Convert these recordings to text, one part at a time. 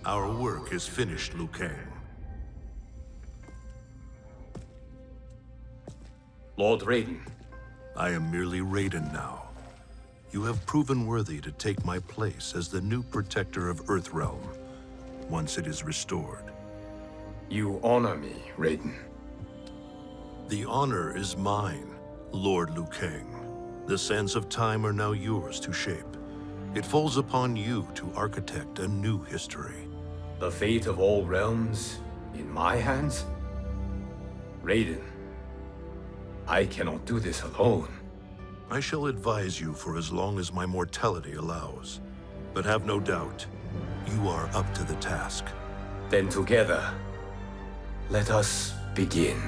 Our work is finished, Liu Kang. Lord Raiden. I am merely Raiden now. You have proven worthy to take my place as the new protector of Earthrealm, once it is restored. You honor me, Raiden. The honor is mine, Lord Liu Kang. The sands of time are now yours to shape. It falls upon you to architect a new history. The fate of all realms in my hands? Raiden, I cannot do this alone. I shall advise you for as long as my mortality allows. But have no doubt, you are up to the task. Then together, let us begin.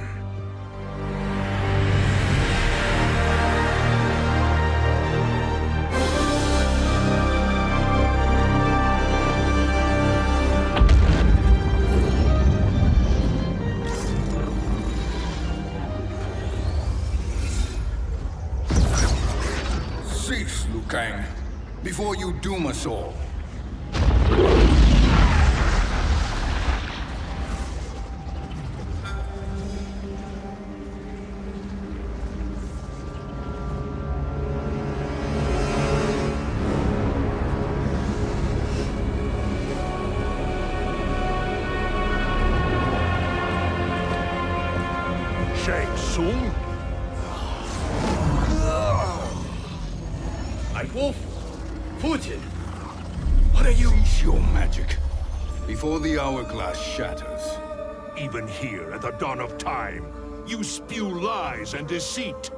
Cease, Liu Kang, before you doom us all. Shang Tsung? Wolf, Putin, what are you? Cease your magic, before the hourglass shatters. Even here at the dawn of time, you spew lies and deceit.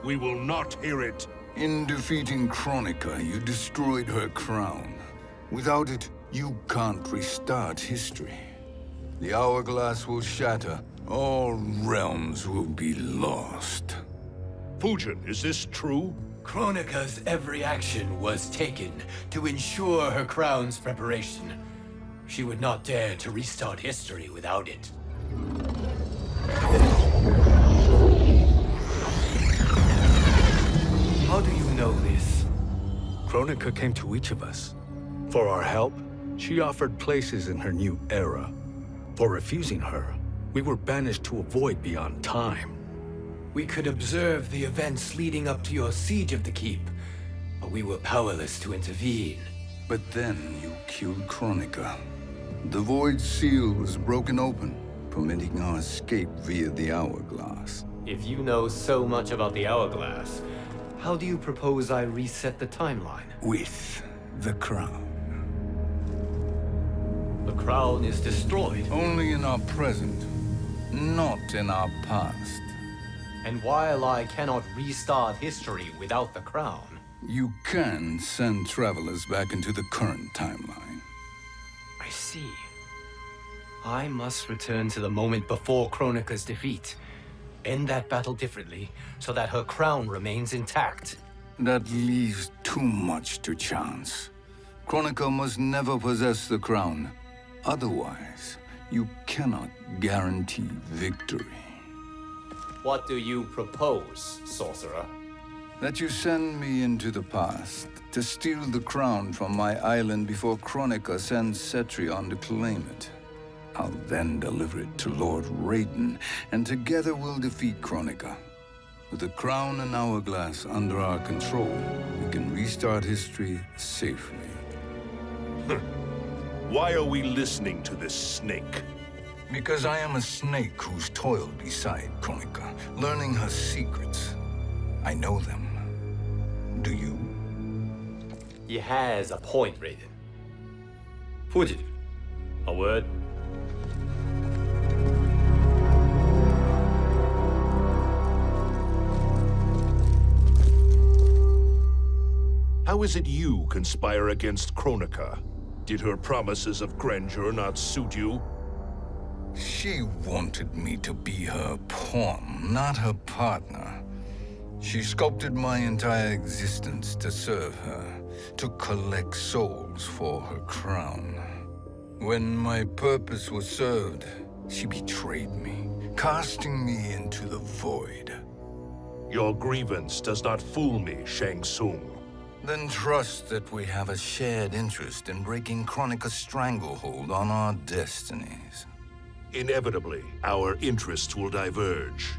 We will not hear it. In defeating Kronika, you destroyed her crown. Without it, you can't restart history. The hourglass will shatter. All realms will be lost. Fujin, is this true? Kronika's every action was taken to ensure her crown's preparation. She would not dare to restart history without it. How do you know this? Kronika came to each of us. For our help, she offered places in her new era. For refusing her, we were banished to a void beyond time. We could observe the events leading up to your siege of the keep, but we were powerless to intervene. But then you killed Kronika. The Void Seal was broken open, permitting our escape via the hourglass. If you know so much about the hourglass, how do you propose I reset the timeline? With the crown. The crown is destroyed. Only in our present, not in our past. And while I cannot restart history without the crown... You can send travelers back into the current timeline. I see. I must return to the moment before Kronika's defeat. End that battle differently, so that her crown remains intact. That leaves too much to chance. Kronika must never possess the crown. Otherwise, you cannot guarantee victory. What do you propose, sorcerer? That you send me into the past to steal the crown from my island before Kronika sends Cetrion to claim it. I'll then deliver it to Lord Raiden, and together we'll defeat Kronika. With the crown and hourglass under our control, we can restart history safely. Why are we listening to this snake? Because I am a snake who's toiled beside Kronika, learning her secrets. I know them. Do you? He has a point, Raiden. Fujin, a word? How is it you conspire against Kronika? Did her promises of grandeur not suit you? She wanted me to be her pawn, not her partner. She sculpted my entire existence to serve her, to collect souls for her crown. When my purpose was served, she betrayed me, casting me into the void. Your grievance does not fool me, Shang Tsung. Then trust that we have a shared interest in breaking Kronika's stranglehold on our destinies. Inevitably, our interests will diverge.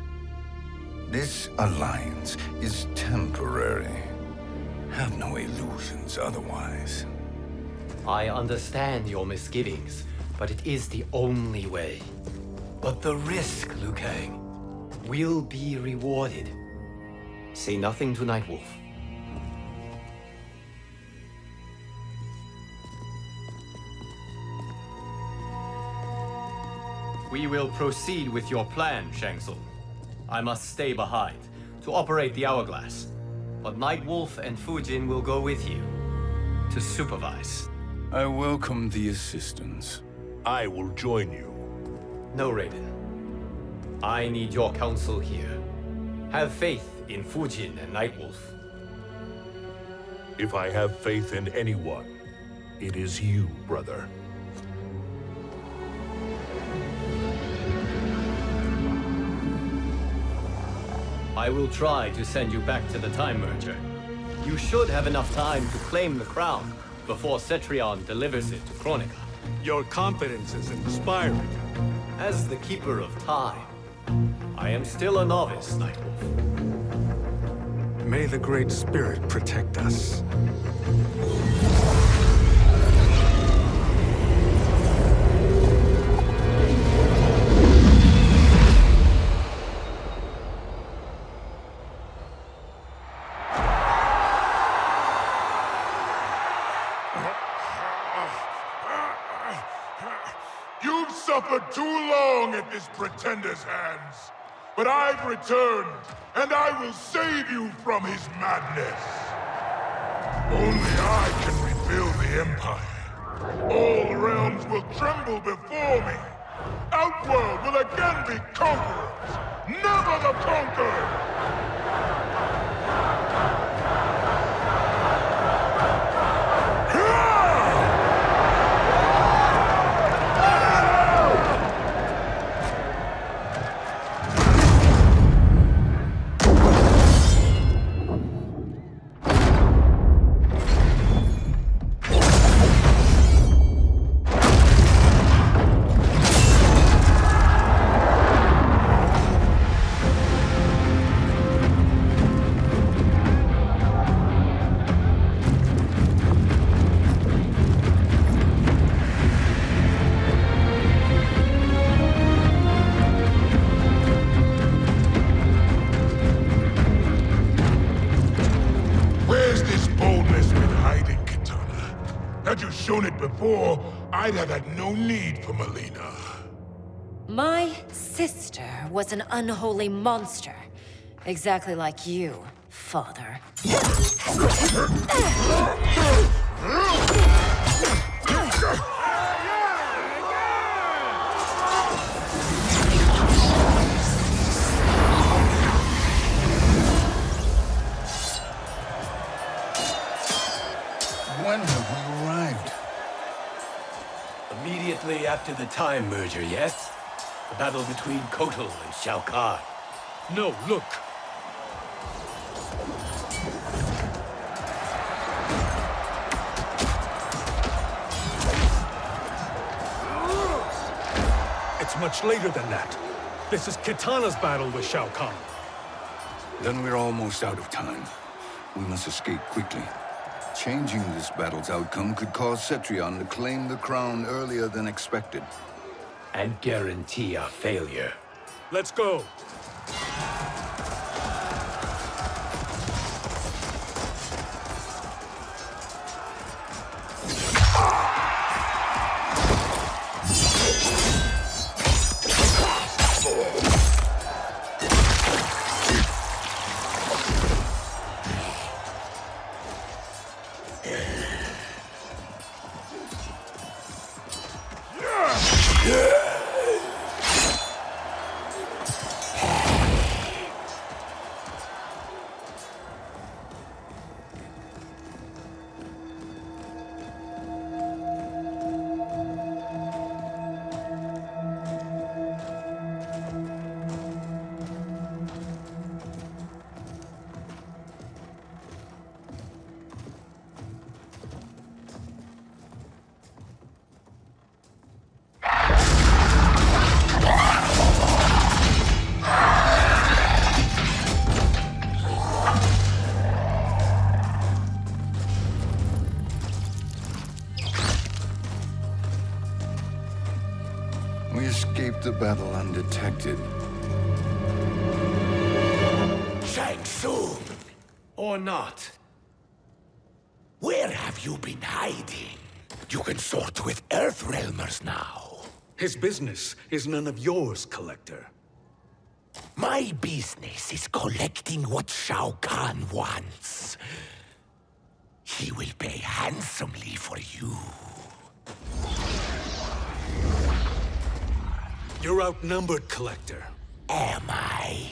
This alliance is temporary. Have no illusions otherwise. I understand your misgivings, but it is the only way. But the risk, Liu Kang, will be rewarded. Say nothing to Nightwolf. We will proceed with your plan, Shang Tsung. I must stay behind to operate the hourglass. But Nightwolf and Fujin will go with you to supervise. I welcome the assistance. I will join you. No, Raiden. I need your counsel here. Have faith in Fujin and Nightwolf. If I have faith in anyone, it is you, brother. I will try to send you back to the Time Merger. You should have enough time to claim the crown before Cetrion delivers it to Kronika. Your confidence is inspiring. As the Keeper of Time, I am still a novice, Nightwolf. May the Great Spirit protect us. You've suffered too long at this pretender's hands. But I've returned, and I will save you from his madness. Only I can rebuild the Empire. All realms will tremble before me. Outworld will again be conquerors, never the conquered! Had you shown it before, I'd have had no need for Melina. My sister was an unholy monster. Exactly like you, father. When have we arrived? Immediately after the Time Merger, yes? The battle between Kotal and Shao Kahn. No, look! It's much later than that. This is Kitana's battle with Shao Kahn. Then we're almost out of time. We must escape quickly. Changing this battle's outcome could cause Cetrion to claim the crown earlier than expected. And guarantee our failure. Let's go! escaped the battle undetected. Shang Tsung, Or not. where have you been hiding? You can sort with Earthrealmers now. His business is none of yours, Collector. My business is collecting what Shao Kahn wants. He will pay handsomely for you. You're outnumbered, Collector. Am I?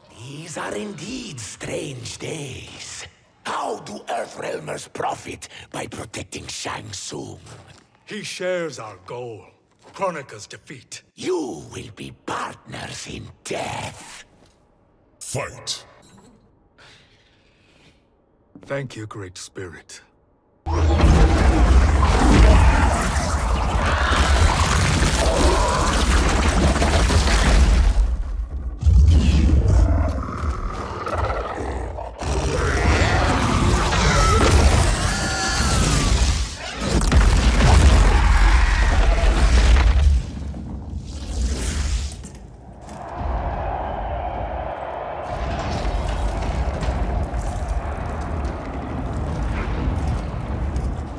These are indeed strange days. How do Earthrealmers profit by protecting Shang Tsung? He shares our goal. Kronika's defeat. You will be partners in death. Fight. Thank you, Great Spirit.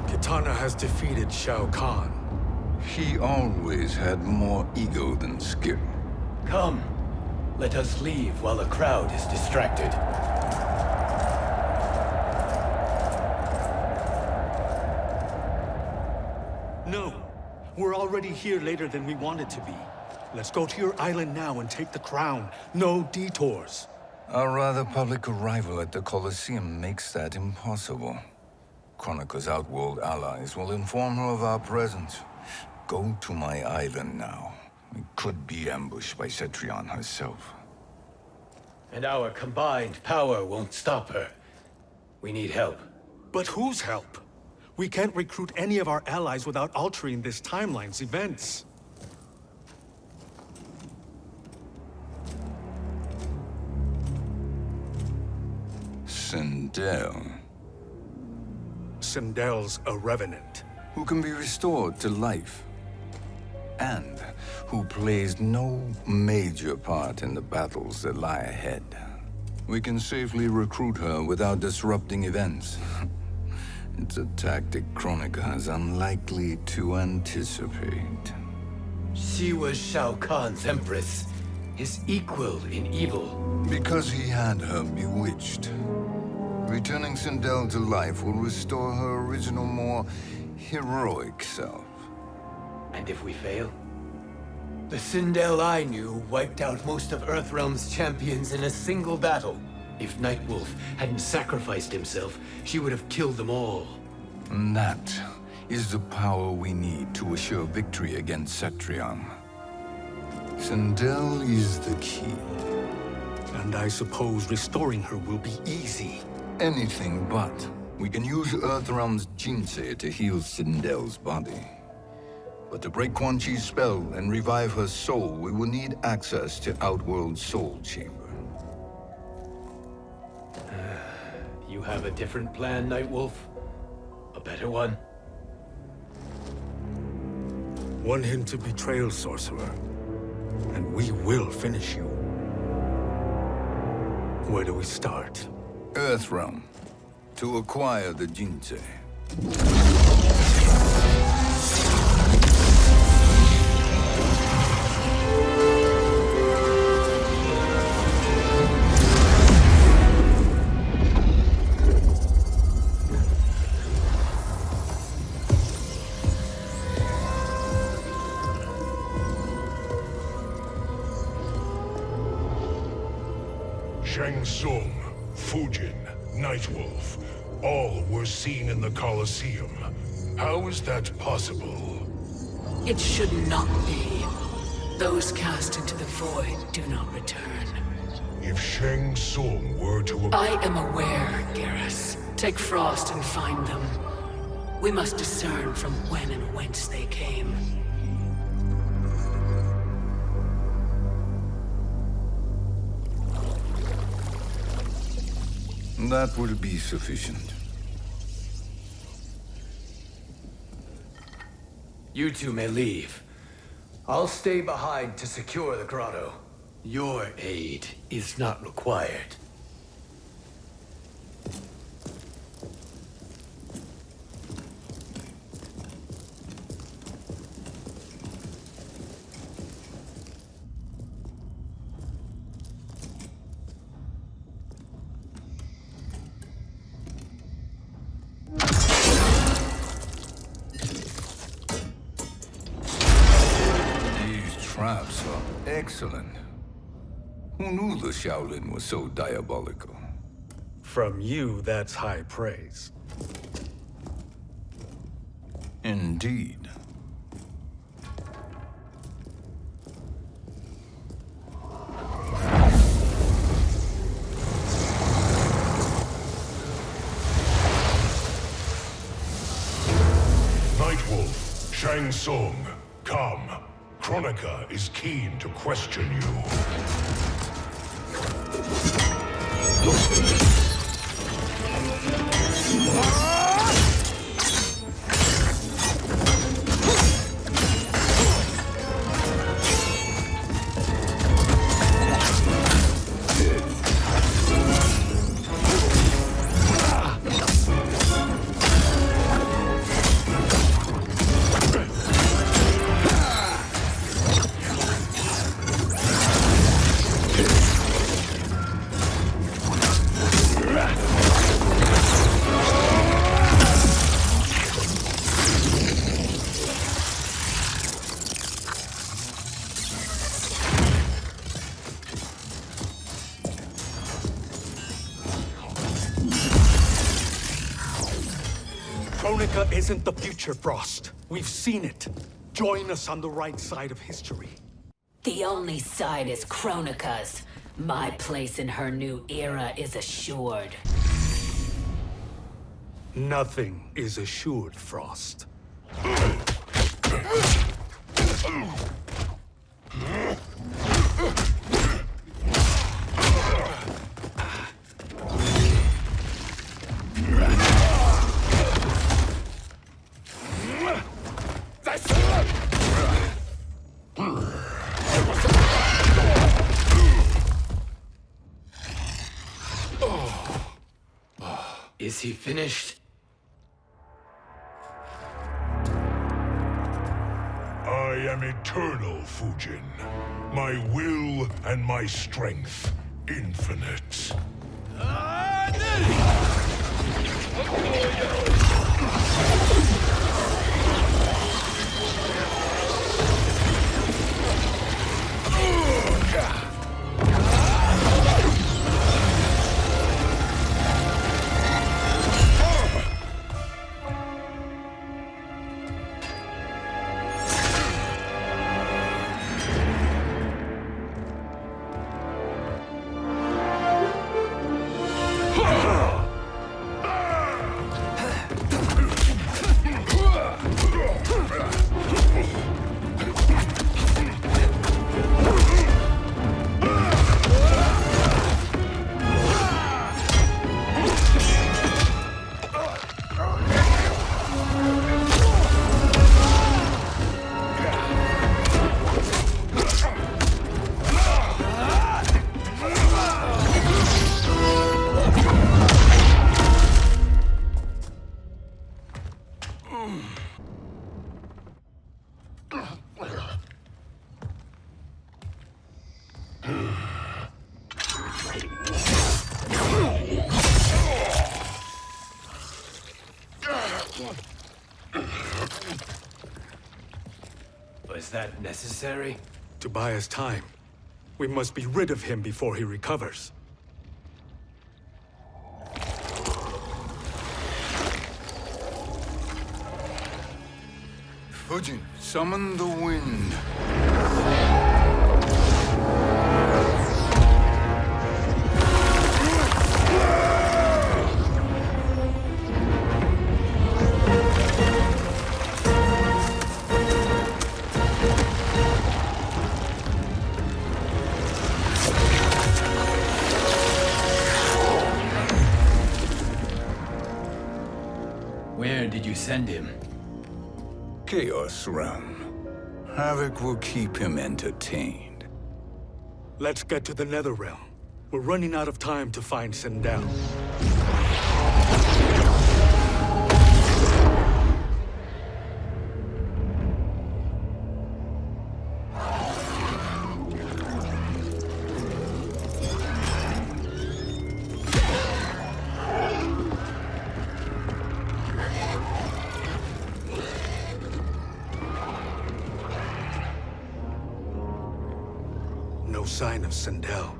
Kitana has defeated Shao Kahn. He always had more ego than skill. Come, let us leave while the crowd is distracted. No, we're already here later than we wanted to be. Let's go to your island now and take the crown. No detours. Our rather public arrival at the Colosseum makes that impossible. Kronika's outworld allies will inform her of our presence. Go to my island now. We could be ambushed by Cetrion herself. And our combined power won't stop her. We need help. But whose help? We can't recruit any of our allies without altering this timeline's events. Sindel, Sindel's a revenant. who can be restored to life, and who plays no major part in the battles that lie ahead. We can safely recruit her without disrupting events. It's a tactic Kronika is unlikely to anticipate. She was Shao Kahn's empress, his equal in evil. Because he had her bewitched. Returning Sindel to life will restore her original, more heroic self. And if we fail? The Sindel I knew wiped out most of Earthrealm's champions in a single battle. If Nightwolf hadn't sacrificed himself, she would have killed them all. And that is the power we need to assure victory against Cetrion. Sindel is the key. And I suppose restoring her will be easy. Anything but. We can use Earthrealm's Jinsei to heal Sindel's body. But to break Quan Chi's spell and revive her soul, we will need access to Outworld's Soul Chamber. You have a different plan, Nightwolf? A better one? One hint to betrayal, Sorcerer. And we will finish you. Where do we start? Earthrealm. To acquire the Jinsei. Shang Tsung, Fujin, Nightwolf, all were seen in the Colosseum. How is that possible? It should not be. Those cast into the void do not return. If Shang Tsung were to... I am aware, Garrus. Take Frost and find them. We must discern from when and whence they came. That will be sufficient. You two may leave. I'll stay behind to secure the grotto. Your aid is not required. Traps are excellent. Who knew the Shaolin was so diabolical? From you, that's high praise. Indeed. Nightwolf, Shang Tsung, come. Kronika is keen to question you. Kronika isn't the future, Frost. We've seen it. Join us on the right side of history. The only side is Kronika's. My place in her new era is assured. Nothing is assured, Frost. Is he finished? I am eternal, Fujin. My will and my strength, infinite. Was that necessary? To buy us time. We must be rid of him before he recovers. Fujin, summon the wind. Where did you send him? Chaos Realm. Havoc will keep him entertained. Let's get to the NetherRealm. We're running out of time to find Sindel. No sign of Sindel.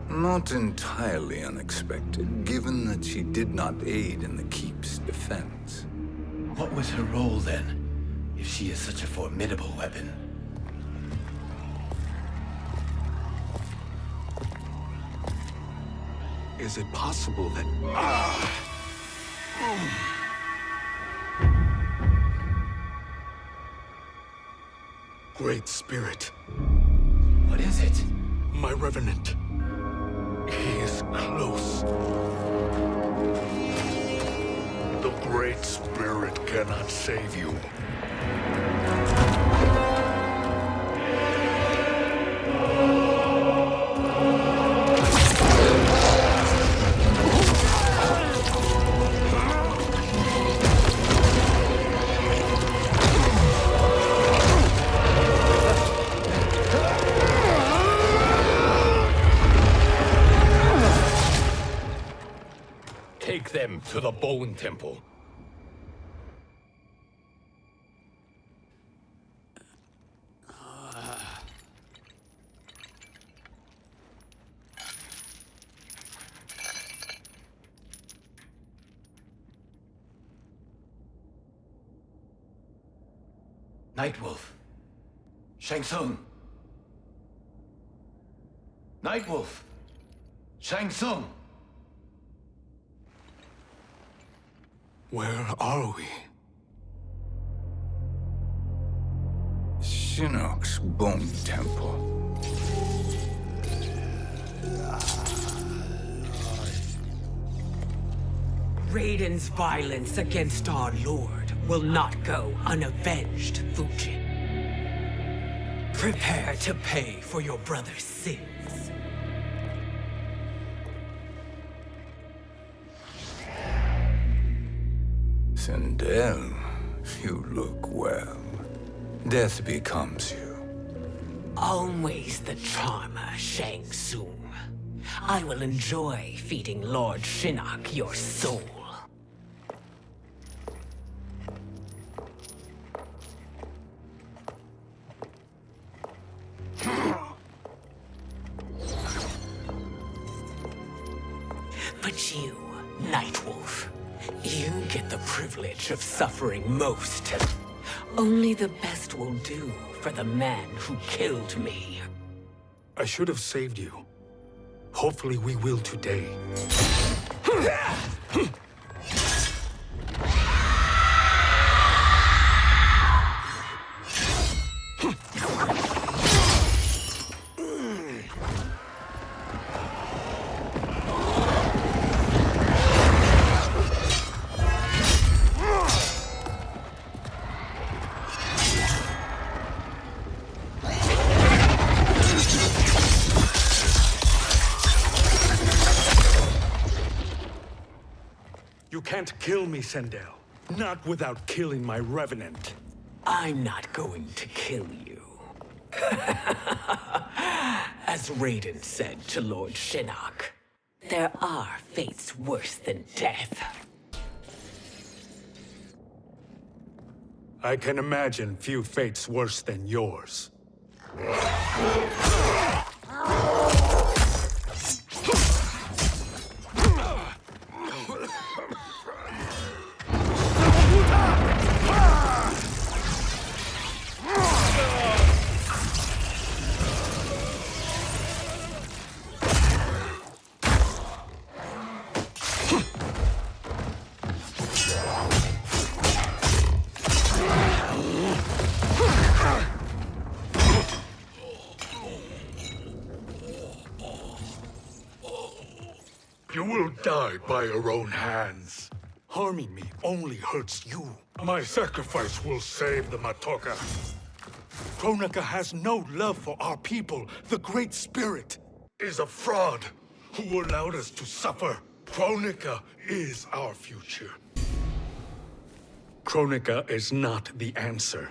Not entirely unexpected, given that she did not aid in the Keep's defense. What was her role then, if she is such a formidable weapon? Is it possible that... Great Spirit. What is it? My Revenant. He is close. The Great Spirit cannot save you. Take them to the Bone Temple. Nightwolf. Shang Tsung. Nightwolf. Shang Tsung. Where are we? Shinnok's Bone Temple. Raiden's violence against our lord will not go unavenged, Fujin. Prepare to pay for your brother's sins. Sindel, you look well. Death becomes you. Always the charmer, Shang Tsung. I will enjoy feeding Lord Shinnok your soul. But you, Nightwolf, you get the privilege of suffering most. Only the best will do for the man who killed me. I should have saved you. Hopefully we will today. You can't kill me, Sindel. Not without killing my Revenant. I'm not going to kill you. As Raiden said to Lord Shinnok, there are fates worse than death. I can imagine few fates worse than yours. You will die by your own hands. Harming me only hurts you. My sacrifice will save the Matoka. Kronika has no love for our people. The Great Spirit is a fraud who allowed us to suffer. Kronika is our future. Kronika is not the answer.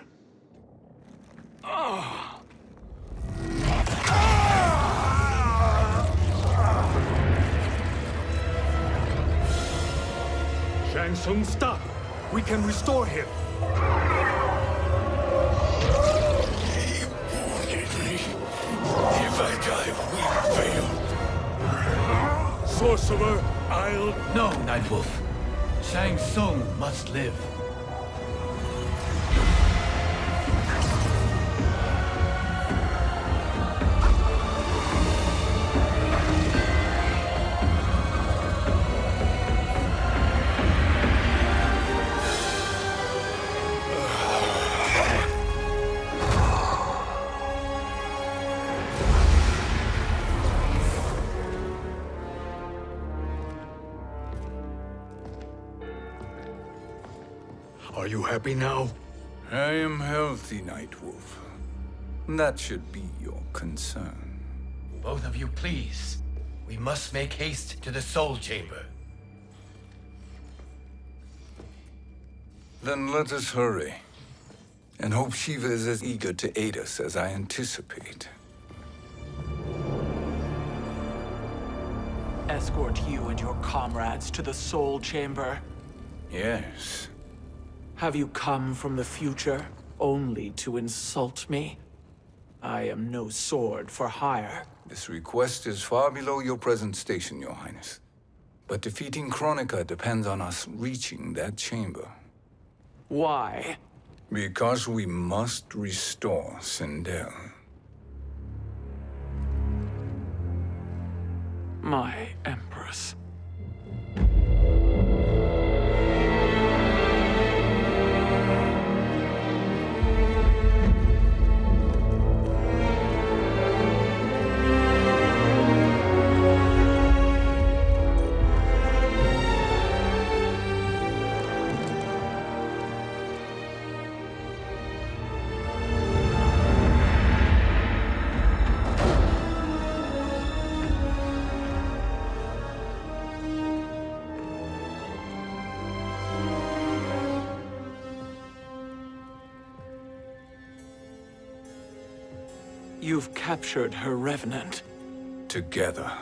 Shang Tsung, stop! We can restore him. He wanted me. If I die, we fail. Sorcerer, I'll... No, Nightwolf. Shang Tsung must live. Are you happy now? I am healthy, Nightwolf. That should be your concern. Both of you, please. We must make haste to the Soul Chamber. Then let us hurry. And hope Shiva is as eager to aid us as I anticipate. Escort you and your comrades to the Soul Chamber. Yes. Have you come from the future only to insult me? I am no sword for hire. This request is far below your present station, Your Highness. But defeating Kronika depends on us reaching that chamber. Why? Because we must restore Sindel. My Empress. You've captured her revenant. Together,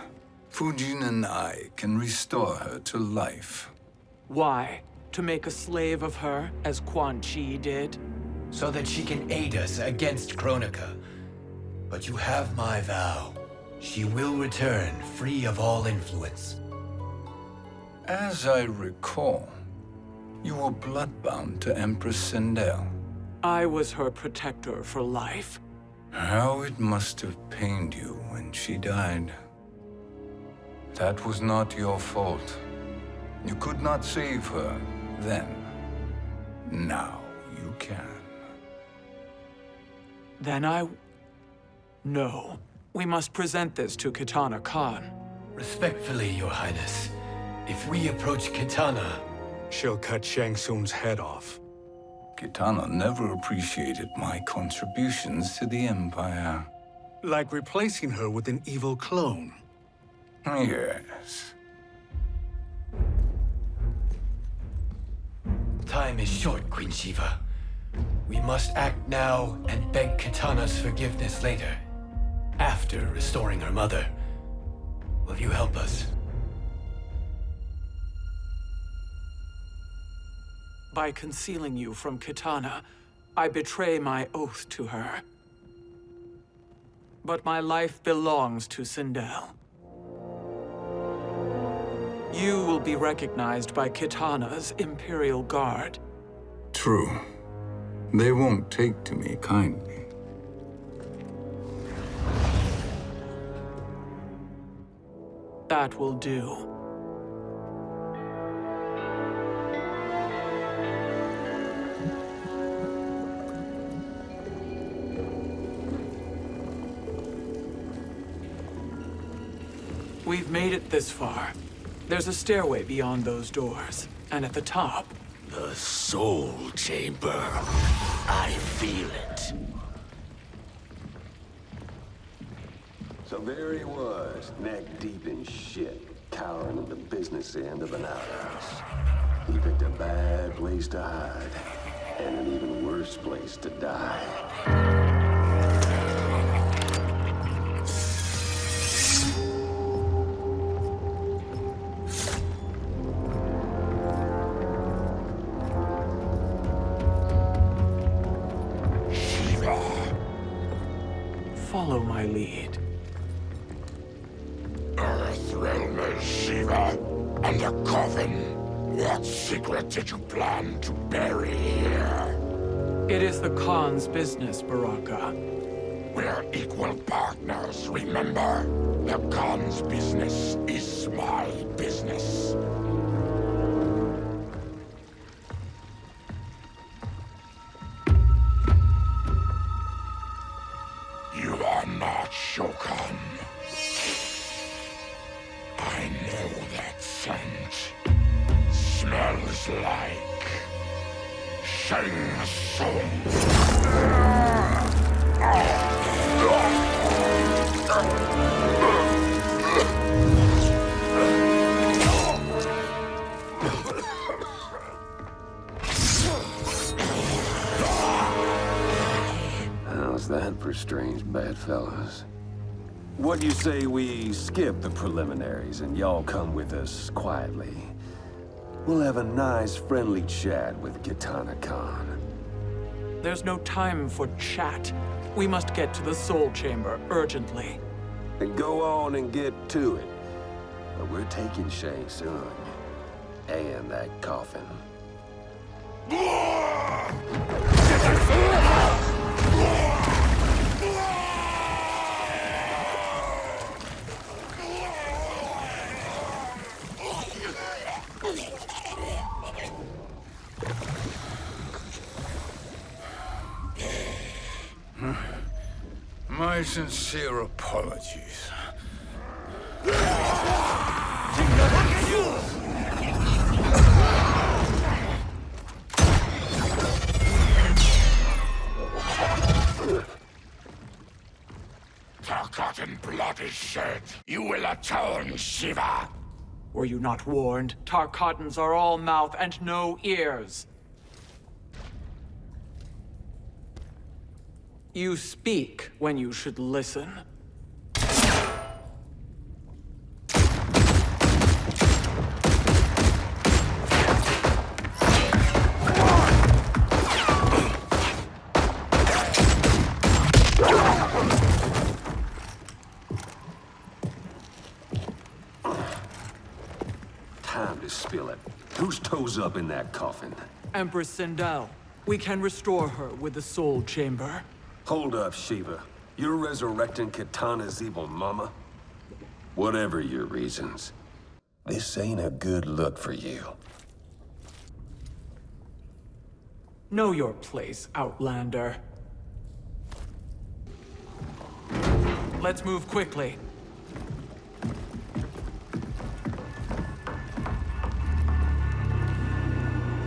Fujin and I can restore her to life. Why? To make a slave of her, as Quan Chi did? So that she can aid us against Kronika. But you have my vow. She will return free of all influence. As I recall, you were bloodbound to Empress Sindel. I was her protector for life. How it must have pained you when she died. That was not your fault. You could not save her then. Now you can. Then No. We must present this to Kitana Khan. Respectfully, Your Highness, if we approach Kitana... She'll cut Shang Tsung's head off. Kitana never appreciated my contributions to the Empire. Like replacing her with an evil clone. Yes. Time is short, Queen Shiva. We must act now and beg Kitana's forgiveness later. After restoring her mother. Will you help us? By concealing you from Kitana, I betray my oath to her. But my life belongs to Sindel. You will be recognized by Kitana's Imperial Guard. True. They won't take to me kindly. That will do. We've made it this far. There's a stairway beyond those doors. And at the top, The Soul Chamber. I feel it. So there he was, neck deep in shit, cowering at the business end of an outhouse. He picked a bad place to hide, and an even worse place to die. follow my lead. NetherRealm is Shiver, and a coffin. What secret did you plan to bury here? It is the Khan's business, Baraka. We're equal partners, remember? The Khan's business is my business. You are not Shokan. I know that scent. Smells like Shang Tsung. How's that for strange bedfellows? What do you say we skip the preliminaries and y'all come with us quietly? We'll have a nice, friendly chat with Kitana Khan. There's no time for chat. We must get to the Soul Chamber urgently. Then go on and get to it. But we're taking Shang soon. And that coffin. My sincere apologies. Tarkatan blood is shed. You will atone, Shiva. Were you not warned? Tarkatans are all mouth and no ears. You speak when you should listen. Time to spill it. Whose toes up in that coffin? Empress Sindel, we can restore her with the Soul Chamber. Hold up, Shiva. You're resurrecting Kitana's evil mama? Whatever your reasons, this ain't a good look for you. Know your place, Outlander. Let's move quickly.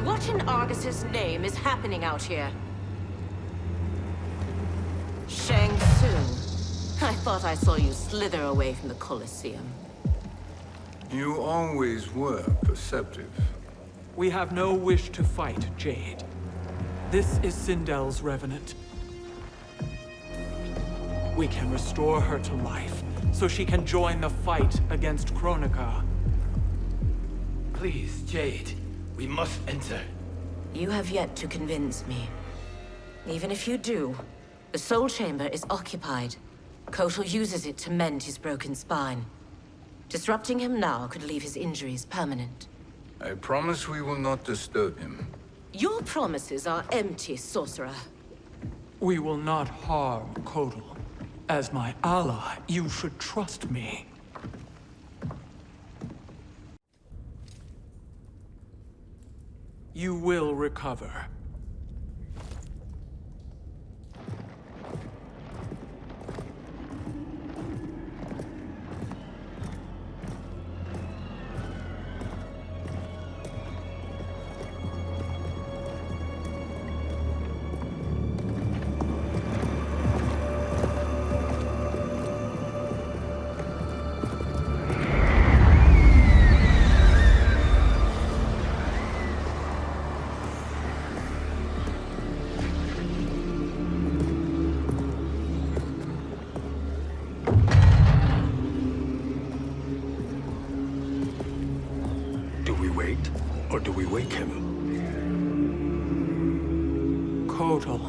What in Argus's name is happening out here? Shang Tsung. I thought I saw you slither away from the Colosseum. You always were perceptive. We have no wish to fight, Jade. This is Sindel's revenant. We can restore her to life, so she can join the fight against Kronika. Please, Jade. We must enter. You have yet to convince me. Even if you do, the Soul Chamber is occupied. Kotal uses it to mend his broken spine. Disrupting him now could leave his injuries permanent. I promise we will not disturb him. Your promises are empty, sorcerer. We will not harm Kotal. As my ally, you should trust me. You will recover. wait, or do we wake him? Kotal.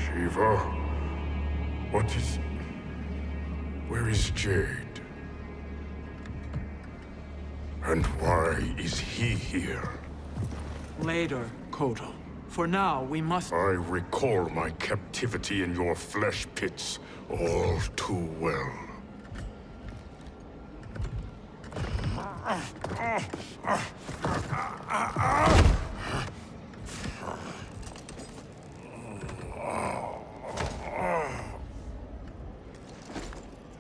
Shiver? What is... Where is Jade? And why is he here? Later, Kotal. For now, we must... I recall my captivity in your flesh pits all too well.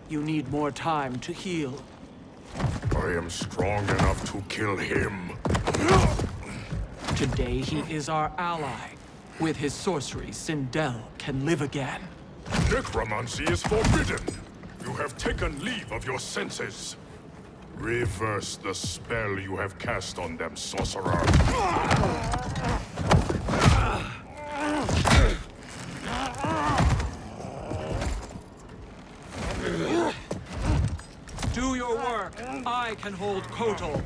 You need more time to heal. I am strong enough to kill him. Today, he is our ally. With his sorcery, Sindel can live again. Necromancy is forbidden. You have taken leave of your senses. Reverse the spell you have cast on them, sorcerer. Do your work. I can hold Kotal.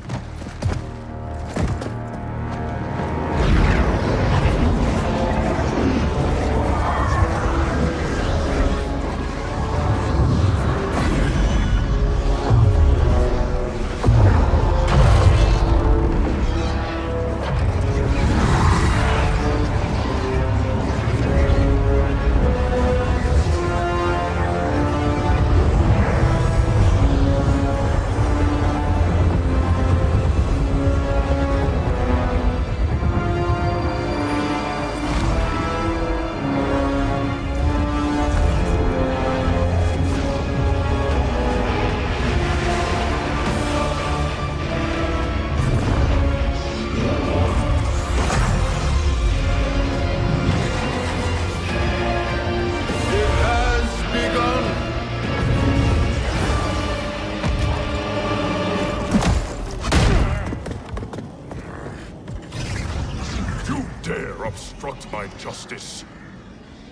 Obstruct my justice.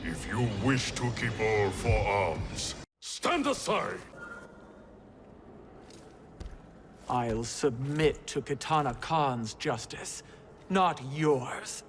If you wish to keep all four arms, stand aside! I'll submit to Kitana Khan's justice, not yours.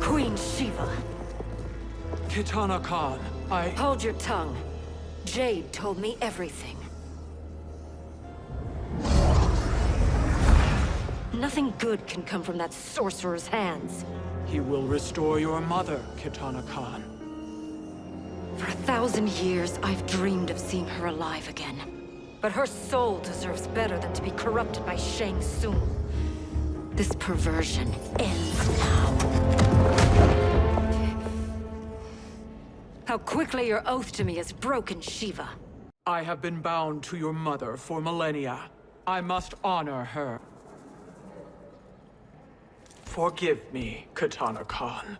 Queen Shiva. Kitana Khan, Hold your tongue. Jade told me everything. Nothing good can come from that sorcerer's hands. He will restore your mother, Kitana Khan. For 1,000 years, I've dreamed of seeing her alive again. But her soul deserves better than to be corrupted by Shang Tsung. This perversion ends now. How quickly your oath to me is broken, Shiva. I have been bound to your mother for millennia. I must honor her. Forgive me, Kitana Khan.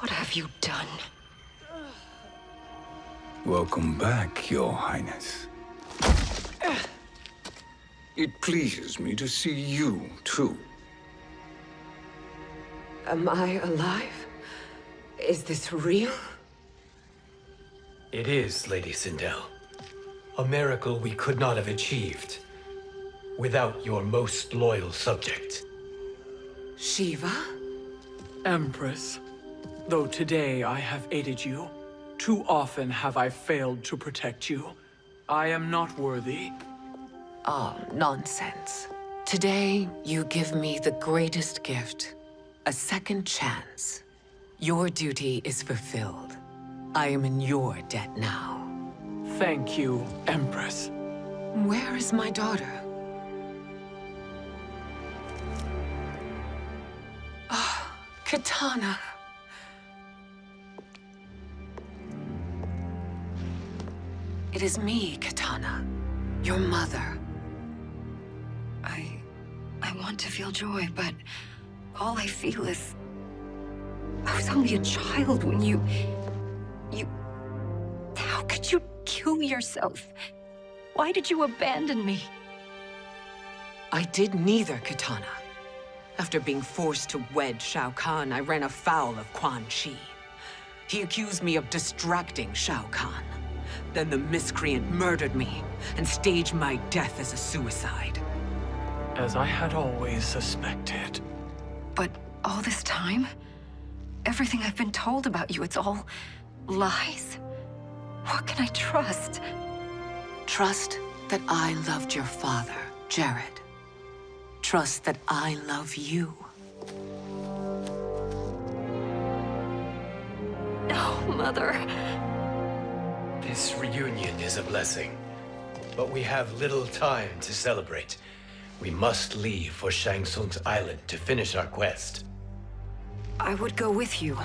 What have you done? Welcome back, Your Highness. It pleases me to see you, too. Am I alive? Is this real? It is, Lady Sindel. A miracle we could not have achieved without your most loyal subject. Shiva? Empress, though today I have aided you, too often have I failed to protect you. I am not worthy. Oh, nonsense. Today, you give me the greatest gift. A second chance. Your duty is fulfilled. I am in your debt now. Thank you, Empress. Where is my daughter? Ah, Katana. It is me, Katana. Your mother. I want to feel joy, but all I feel is... I was only a child when you... How could you kill yourself? Why did you abandon me? I did neither, Katana. After being forced to wed Shao Kahn, I ran afoul of Quan Chi. He accused me of distracting Shao Kahn. Then the miscreant murdered me and staged my death as a suicide. As I had always suspected. But all this time? Everything I've been told about you, it's all lies? What can I trust? Trust that I loved your father, Jared. Trust that I love you. No, Mother. This reunion is a blessing, but we have little time to celebrate. We must leave for Shang Tsung's island to finish our quest. I would go with you.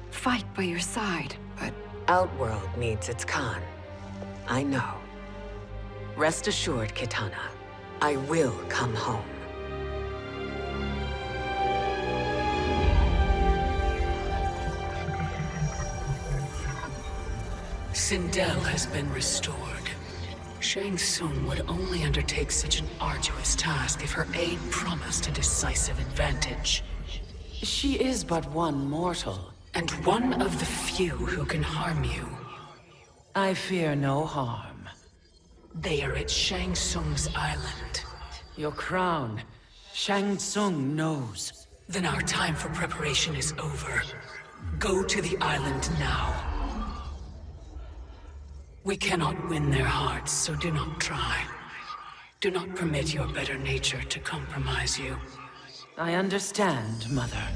Fight by your side. But Outworld needs its Khan. I know. Rest assured, Katana. I will come home. Sindel has been restored. Shang Tsung would only undertake such an arduous task if her aid promised a decisive advantage. She is but one mortal, and one of the few who can harm you. I fear no harm. They are at Shang Tsung's island. Your crown, Shang Tsung knows. Then our time for preparation is over. Go to the island now. We cannot win their hearts, so do not try. Do not permit your better nature to compromise you. I understand, Mother.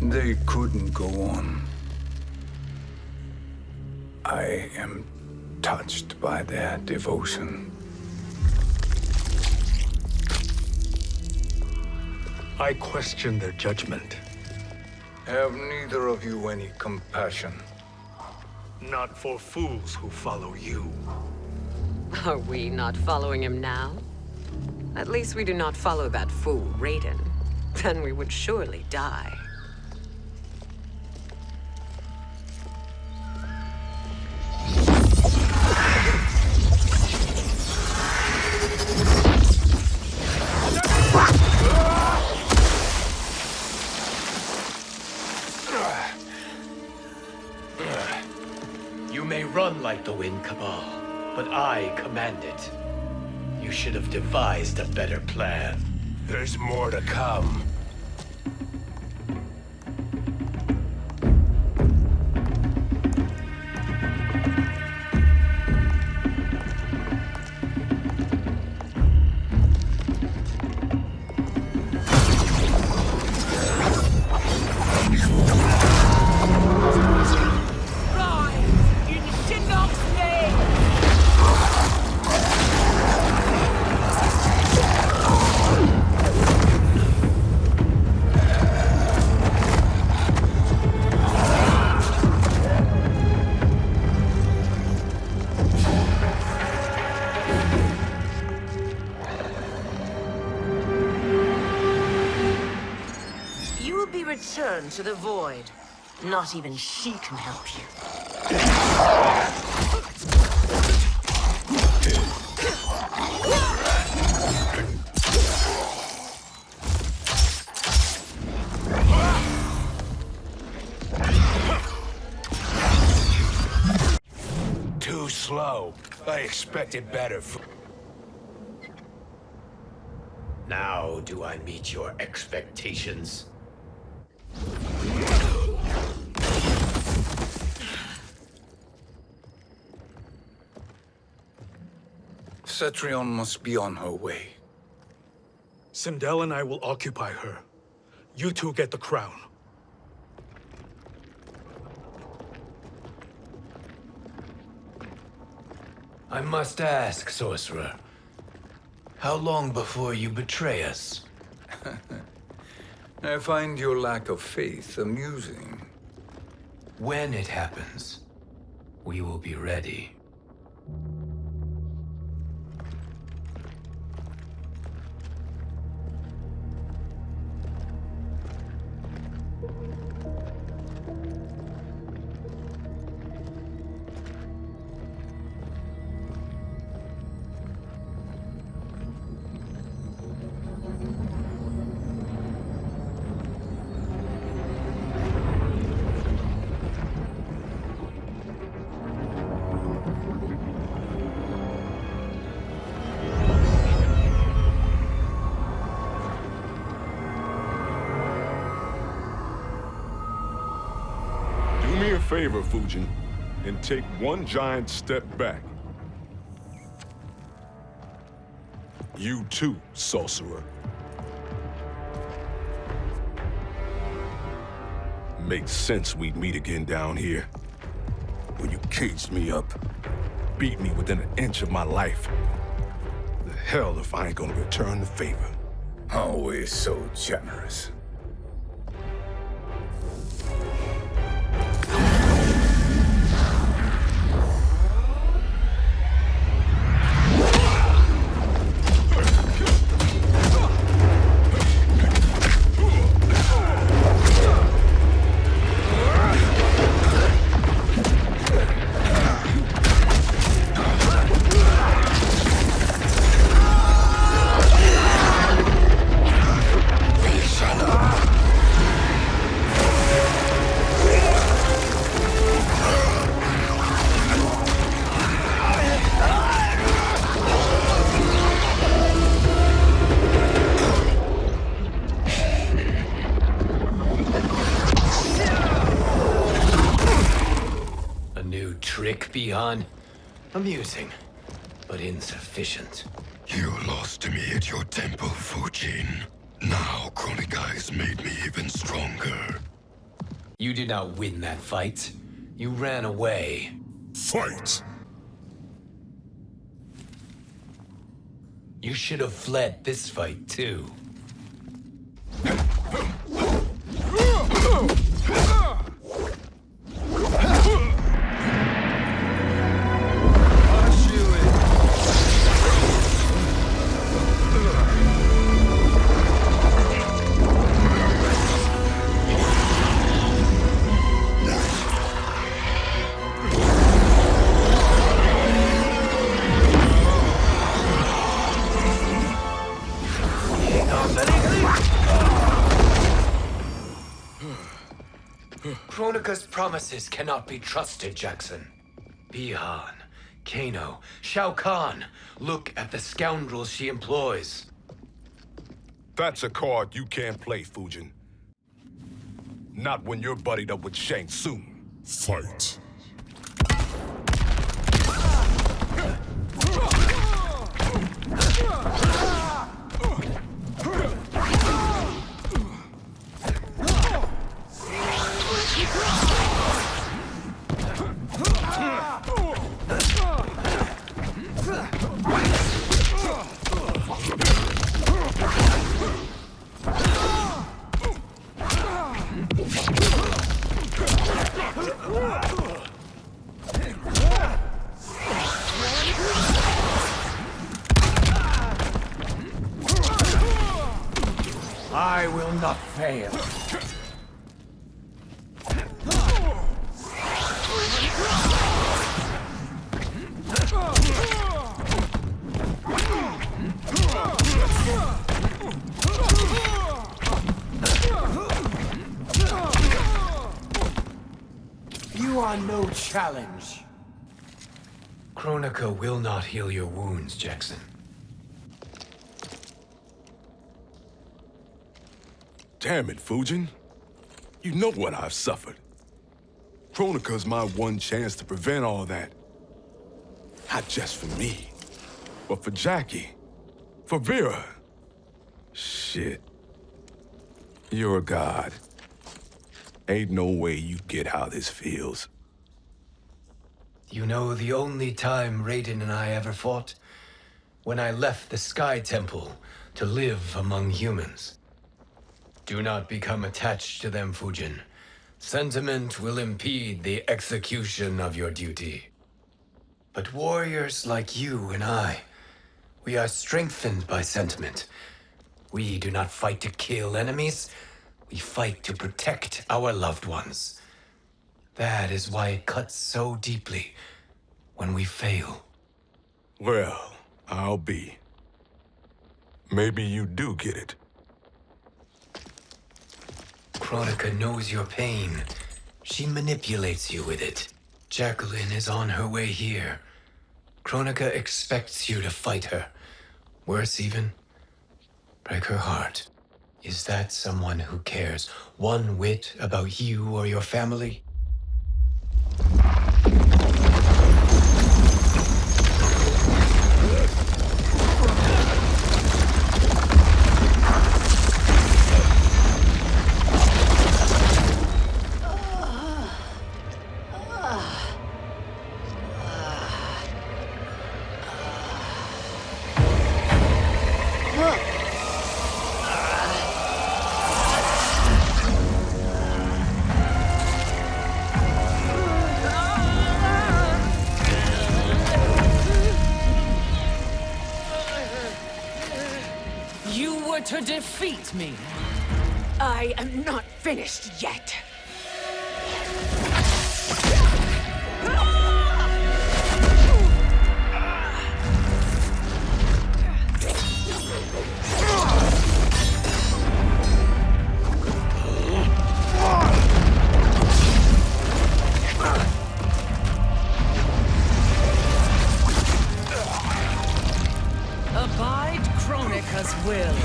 They couldn't go on. I am touched by their devotion. I question their judgment. Have neither of you any compassion? Not for fools who follow you. Are we not following him now? At least we do not follow that fool, Raiden. Then we would surely die. You may run like the wind, Cabal, but I command it. You should have devised a better plan. There's more to come. return to the void. Not even she can help you. Too slow. I expected better. Now do I meet your expectations? Cetrion must be on her way. Sindel and I will occupy her. You two get the crown. I must ask, sorcerer. How long before you betray us? I find your lack of faith amusing. When it happens, we will be ready. Do me a favor, Fujin, and take one giant step back. You too, sorcerer. Makes sense we'd meet again down here. When you caged me up, beat me within an inch of my life. The hell if I ain't gonna return the favor. Always so generous. Beyond amusing, but insufficient. You lost to me at your temple, Fujin. Now Kronika has made me even stronger. You did not win that fight. You ran away. Fight! You should have fled this fight, too. Kronika's promises cannot be trusted, Jackson. Bihan, Kano, Shao Kahn. Look at the scoundrels she employs. That's a card you can't play, Fujin. Not when you're buddied up with Shang Tsung. Fight! I will not fail. no challenge. Kronika will not heal your wounds, Jackson. Damn it, Fujin. You know what I've suffered. Kronika's my one chance to prevent all that. Not just for me, but for Jackie, for Vera. Shit. You're a god. Ain't no way you get how this feels. You know the only time Raiden and I ever fought? When I left the Sky Temple to live among humans. Do not become attached to them, Fujin. Sentiment will impede the execution of your duty. But warriors like you and I, we are strengthened by sentiment. We do not fight to kill enemies. We fight to protect our loved ones. That is why it cuts so deeply when we fail. Well, I'll be. Maybe you do get it. Kronika knows your pain. She manipulates you with it. Jacqueline is on her way here. Kronika expects you to fight her. Worse even, break her heart. Is that someone who cares one whit about you or your family? To defeat me. I am not finished yet. Abide Kronika's will.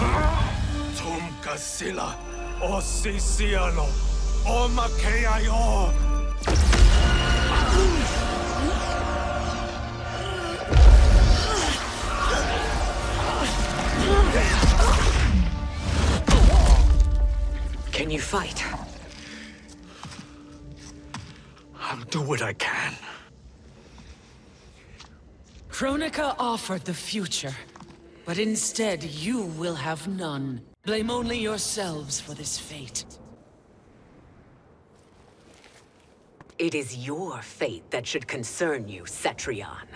Sila, o Siciano, o Makeayo. Can you fight? I'll do what I can. Kronika offered the future, but instead you will have none. Blame only yourselves for this fate. It is your fate that should concern you, Cetrion.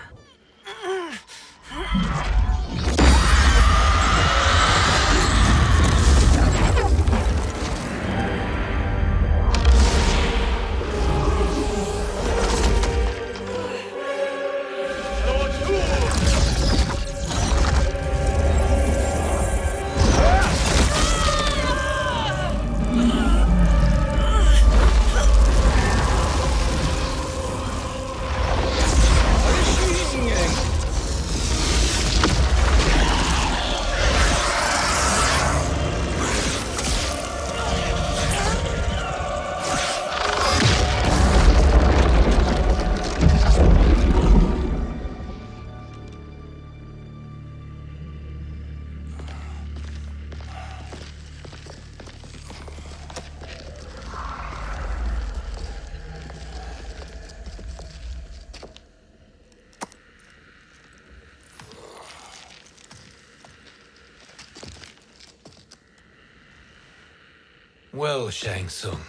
Well, Shang Tsung,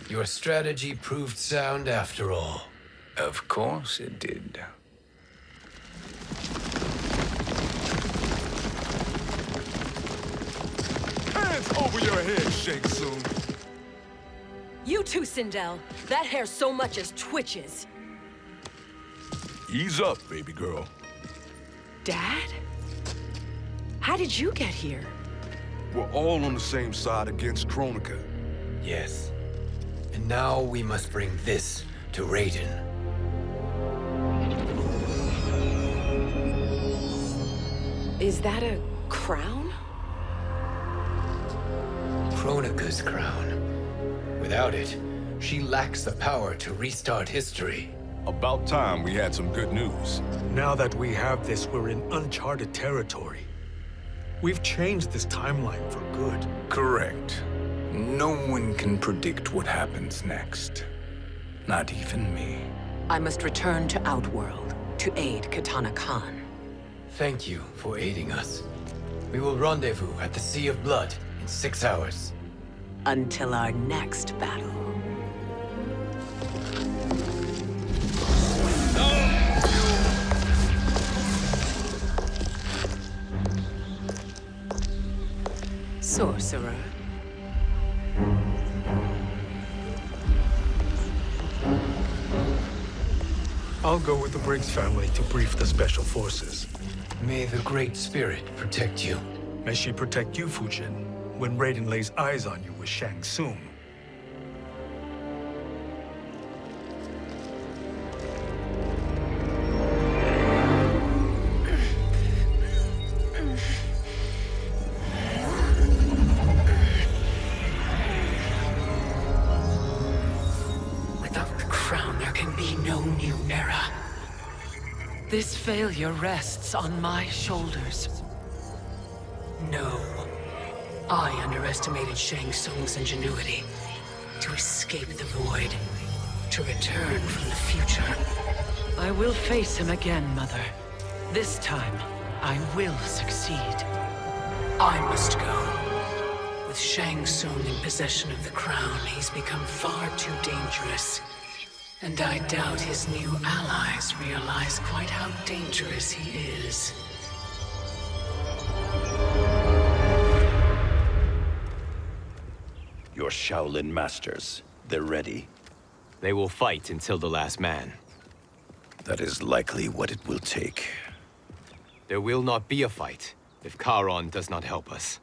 your strategy proved sound after all. Of course it did. Hands over your head, Shang Tsung. You too, Sindel. That hair so much as twitches. Ease up, baby girl. Dad? How did you get here? We're all on the same side against Kronika. Yes. And now we must bring this to Raiden. Is that a crown? Kronika's crown. Without it, she lacks the power to restart history. About time we had some good news. Now that we have this, we're in uncharted territory. We've changed this timeline for good. Correct. No one can predict what happens next. Not even me. I must return to Outworld to aid Katana Khan. Thank you for aiding us. We will rendezvous at the Sea of Blood in 6 hours. Until our next battle. Sorcerer. I'll go with the Briggs family to brief the Special Forces. May the Great Spirit protect you. May she protect you, Fujin, when Raiden lays eyes on you with Shang Tsung. Without the crown, there can be no new era. This failure rests on my shoulders. No. I underestimated Shang Tsung's ingenuity. To escape the void. To return from the future. I will face him again, Mother. This time, I will succeed. I must go. With Shang Tsung in possession of the crown, he's become far too dangerous. And I doubt his new allies realize quite how dangerous he is. Your Shaolin masters, they're ready. They will fight until the last man. That is likely what it will take. There will not be a fight if Charon does not help us.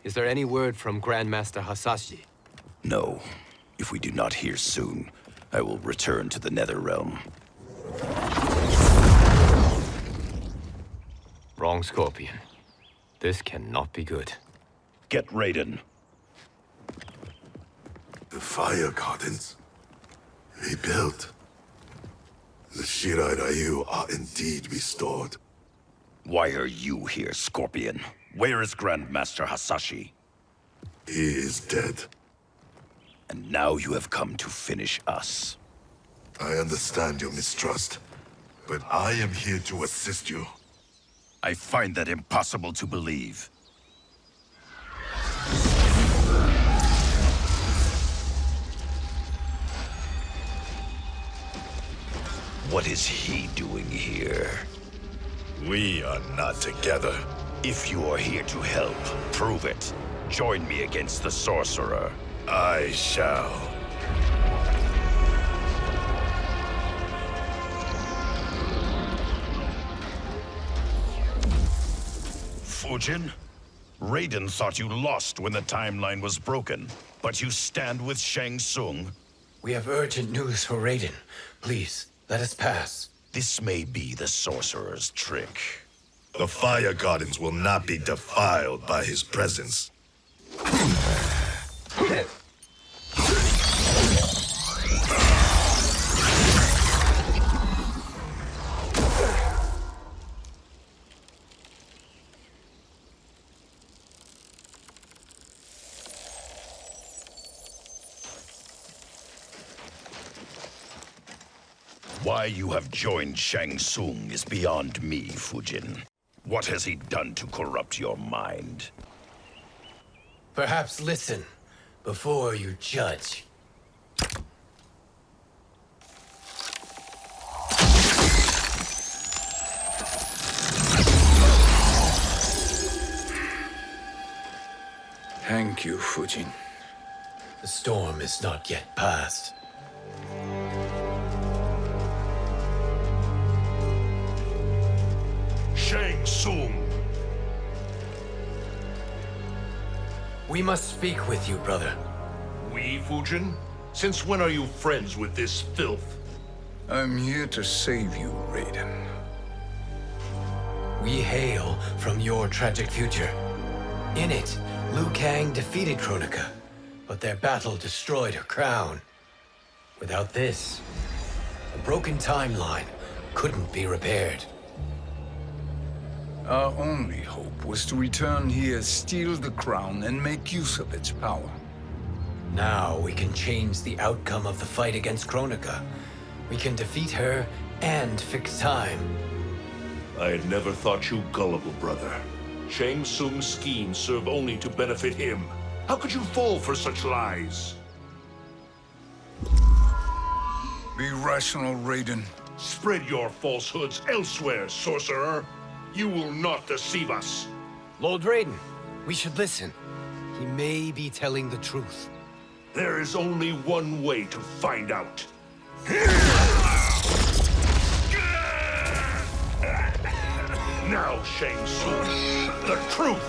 Is there any word from Grandmaster Hasashi? No. If we do not hear soon, I will return to the NetherRealm. Wrong, Scorpion. This cannot be good. Get Raiden. The fire gardens. Rebuilt. The Shirai Ryu are indeed restored. Why are you here, Scorpion? Where is Grandmaster Hasashi? He is dead. And now you have come to finish us. I understand your mistrust, but I am here to assist you. I find that impossible to believe. What is he doing here? We are not together. If you are here to help, prove it. Join me against the sorcerer. I shall. Fujin? Raiden thought you lost when the timeline was broken, but you stand with Shang Tsung. We have urgent news for Raiden. Please, let us pass. This may be the sorcerer's trick. The fire gardens will not be defiled by his presence. Why you have joined Shang Tsung is beyond me, Fujin. What has he done to corrupt your mind? Perhaps listen before you judge. Thank you, Fujin. The storm is not yet past. Shang Tsung! We must speak with you, brother. We, Fujin? Since when are you friends with this filth? I'm here to save you, Raiden. We hail from your tragic future. In it, Liu Kang defeated Kronika, but their battle destroyed her crown. Without this, a broken timeline couldn't be repaired. Our only hope was to return here, steal the crown, and make use of its power. Now we can change the outcome of the fight against Kronika. We can defeat her and fix time. I had never thought you gullible, brother. Shang Tsung's schemes serve only to benefit him. How could you fall for such lies? Be rational, Raiden. Spread your falsehoods elsewhere, sorcerer. You will not deceive us. Lord Raiden, we should listen. He may be telling the truth. There is only one way to find out. Now, Shang Tsung, the truth!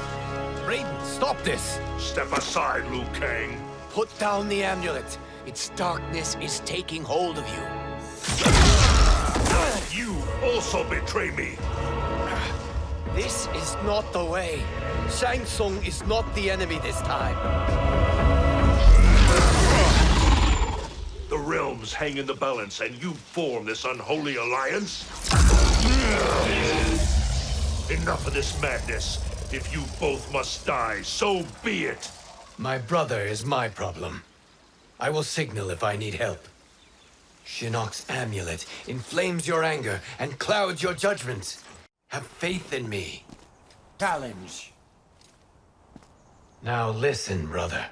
Raiden, stop this! Step aside, Liu Kang. Put down the amulet. Its darkness is taking hold of you. You also betray me. This is not the way. Shang Tsung is not the enemy this time. The realms hang in the balance, and you form this unholy alliance? Enough of this madness. If you both must die, so be it. My brother is my problem. I will signal if I need help. Shinnok's amulet inflames your anger and clouds your judgment. Have faith in me. Challenge. Now listen, brother.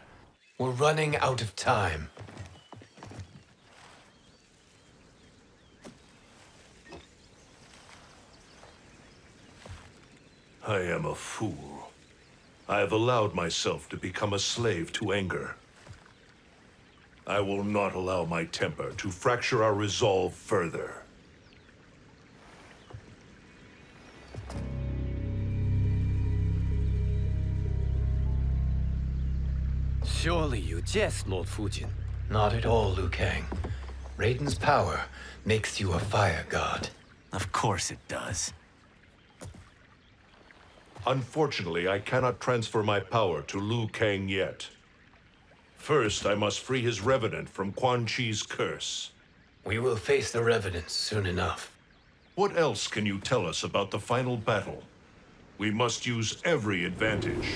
We're running out of time. I am a fool. I have allowed myself to become a slave to anger. I will not allow my temper to fracture our resolve further. Surely you jest, Lord Fujin. Not at all, Liu Kang. Raiden's power makes you a fire god. Of course it does. Unfortunately, I cannot transfer my power to Liu Kang yet. First, I must free his revenant from Quan Chi's curse. We will face the revenants soon enough. What else can you tell us about the final battle? We must use every advantage.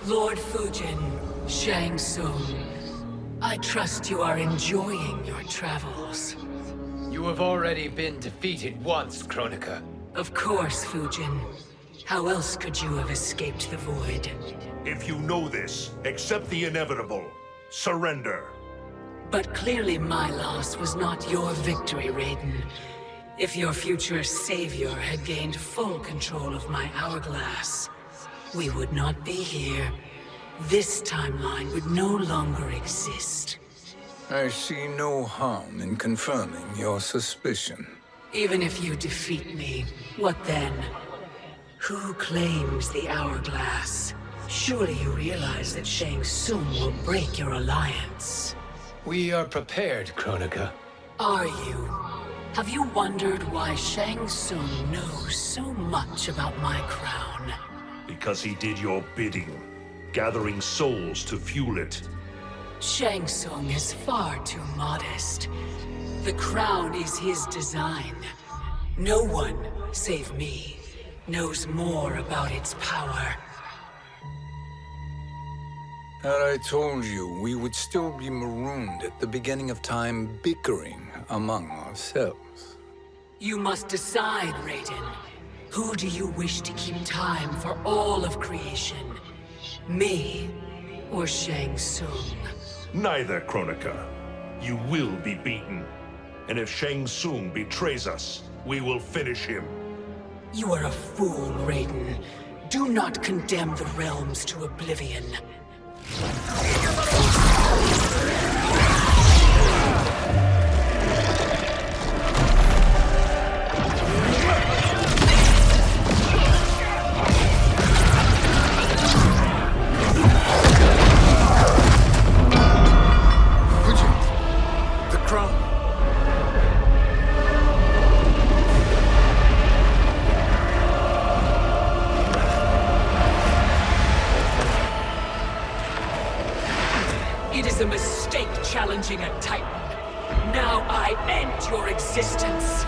Lord Fujin, Shang Tsung, I trust you are enjoying your travels. You have already been defeated once, Kronika. Of course, Fujin. How else could you have escaped the void? If you know this, accept the inevitable. Surrender. But clearly my loss was not your victory, Raiden. If your future savior had gained full control of my hourglass, we would not be here. This timeline would no longer exist. I see no harm in confirming your suspicion. Even if you defeat me, what then? Who claims the hourglass? Surely you realize that Shang Tsung will break your alliance. We are prepared, Kronika. Are you? Have you wondered why Shang Tsung knows so much about my crown? Because he did your bidding, gathering souls to fuel it. Shang Tsung is far too modest. The crown is his design. No one, save me, knows more about its power. Had I told you, we would still be marooned at the beginning of time, bickering among ourselves. You must decide, Raiden. Who do you wish to keep time for all of creation? Me or Shang Tsung? Neither, Kronika. You will be beaten. And if Shang Tsung betrays us, we will finish him. You are a fool, Raiden. Do not condemn the realms to oblivion. It is a mistake challenging a Titan. Now I end your existence.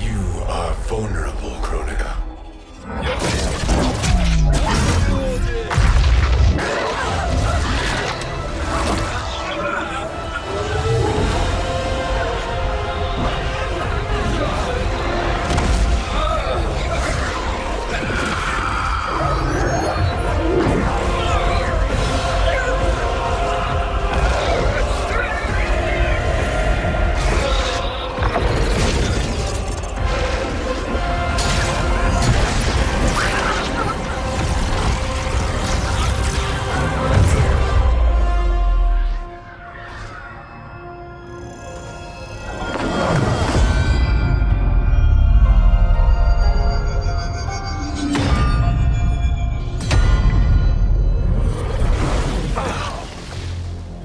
You are vulnerable, Kronika.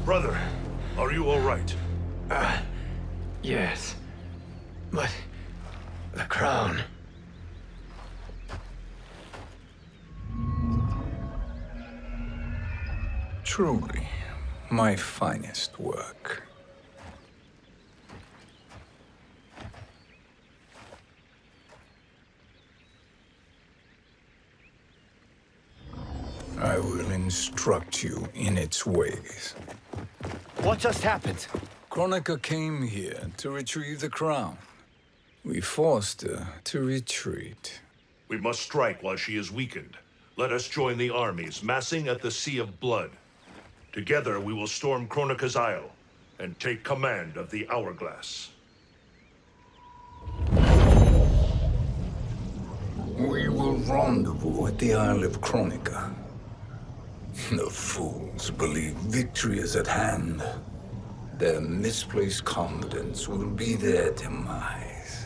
Brother, are you all right? Yes. But the crown. Truly, my finest work. I will instruct you in its ways. What just happened? Kronika came here to retrieve the crown. We forced her to retreat. We must strike while she is weakened. Let us join the armies massing at the Sea of Blood. Together we will storm Kronika's Isle and take command of the Hourglass. We will rendezvous at the Isle of Kronika. The fools believe victory is at hand. Their misplaced confidence will be their demise.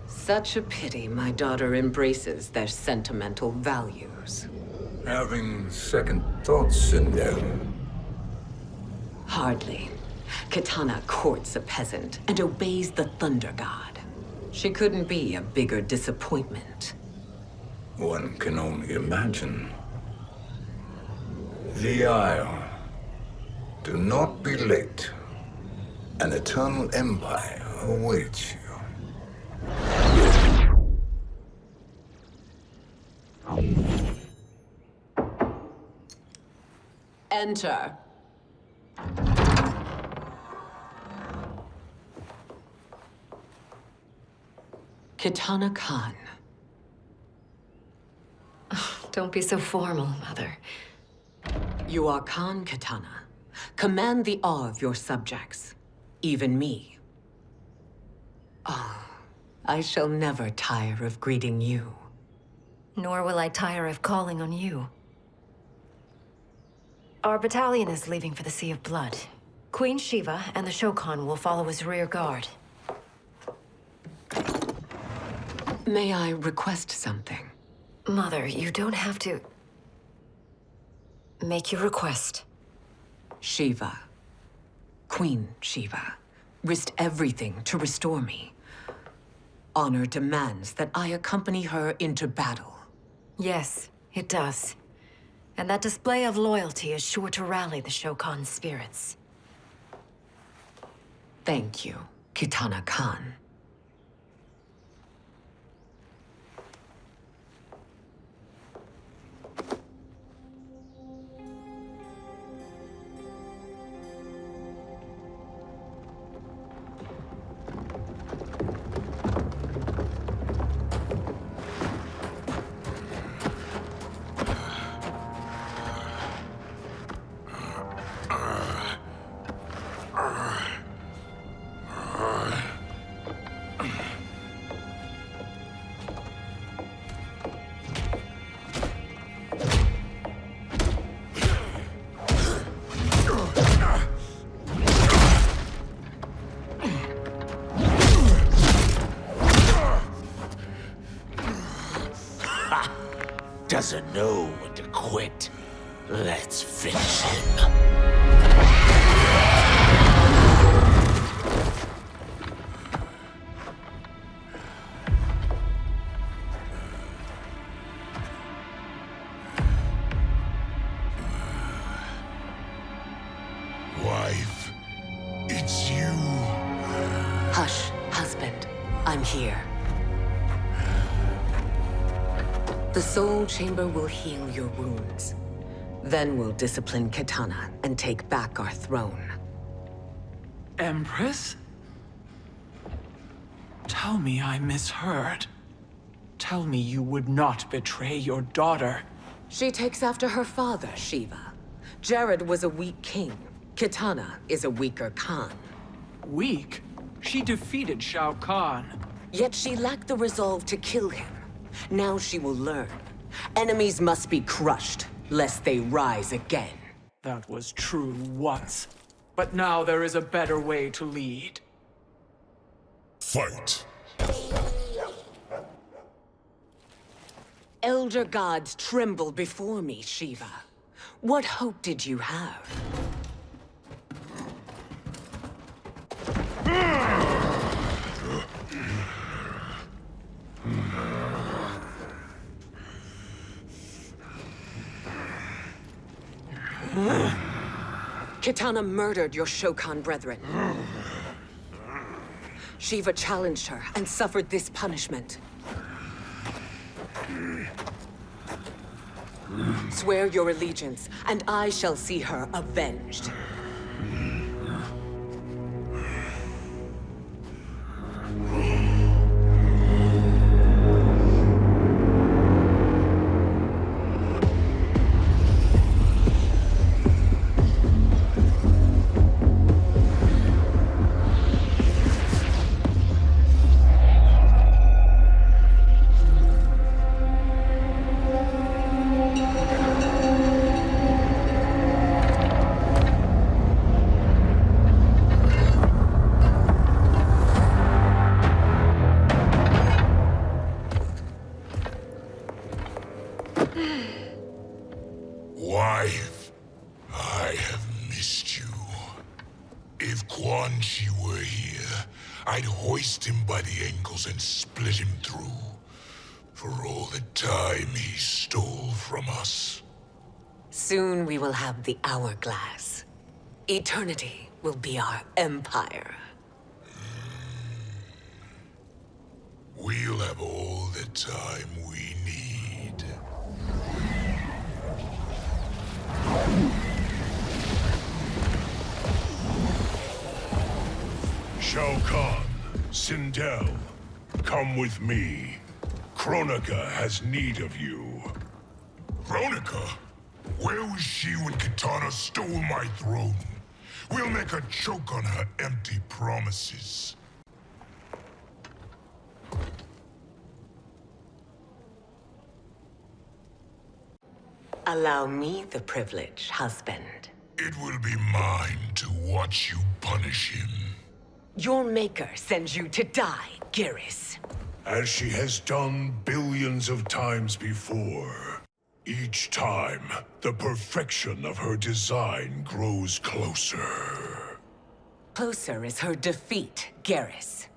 Such a pity my daughter embraces their sentimental values. Having second thoughts, Sindel. Hardly. Kitana courts a peasant and obeys the Thunder God. She couldn't be a bigger disappointment. One can only imagine. The Isle. Do not be late. An eternal empire awaits you. Enter. Kitana Khan. Don't be so formal, Mother. You are Khan Kitana. Command the awe of your subjects, even me. Oh, I shall never tire of greeting you. Nor will I tire of calling on you. Our battalion is leaving for the Sea of Blood. Queen Shiva and the Shokan will follow as rear guard. May I request something? Mother, you don't have to... Make your request. Shiva, Queen Shiva, risked everything to restore me. Honor demands that I accompany her into battle. Yes, it does. And that display of loyalty is sure to rally the Shokan's spirits. Thank you, Kitana Khan. Doesn't know when to quit. Let's finish him. Wife, it's you. Hush, husband. I'm here. The Soul Chamber will heal your wounds. Then we'll discipline Kitana and take back our throne. Empress? Tell me I misheard. Tell me you would not betray your daughter. She takes after her father, Shiva. Jared was a weak king. Kitana is a weaker Khan. Weak? She defeated Shao Kahn. Yet she lacked the resolve to kill him. Now she will learn. Enemies must be crushed, lest they rise again. That was true once. But now there is a better way to lead. Fight. Elder gods tremble before me, Shiva. What hope did you have? Kitana murdered your Shokan brethren. Shiva challenged her and suffered this punishment. Swear your allegiance, and I shall see her avenged. Wife, I have missed you. If Quan Chi were here, I'd hoist him by the ankles and split him through. For all the time he stole from us. Soon we will have the hourglass. Eternity will be our empire. We'll have all the time we need. Shao Kahn, Sindel, come with me. Kronika has need of you. Kronika? Where was she when Kitana stole my throne? We'll make her choke on her empty promises. Allow me the privilege, husband. It will be mine to watch you punish him. Your maker sends you to die, Geras. As she has done billions of times before. Each time, the perfection of her design grows closer. Closer is her defeat, Geras.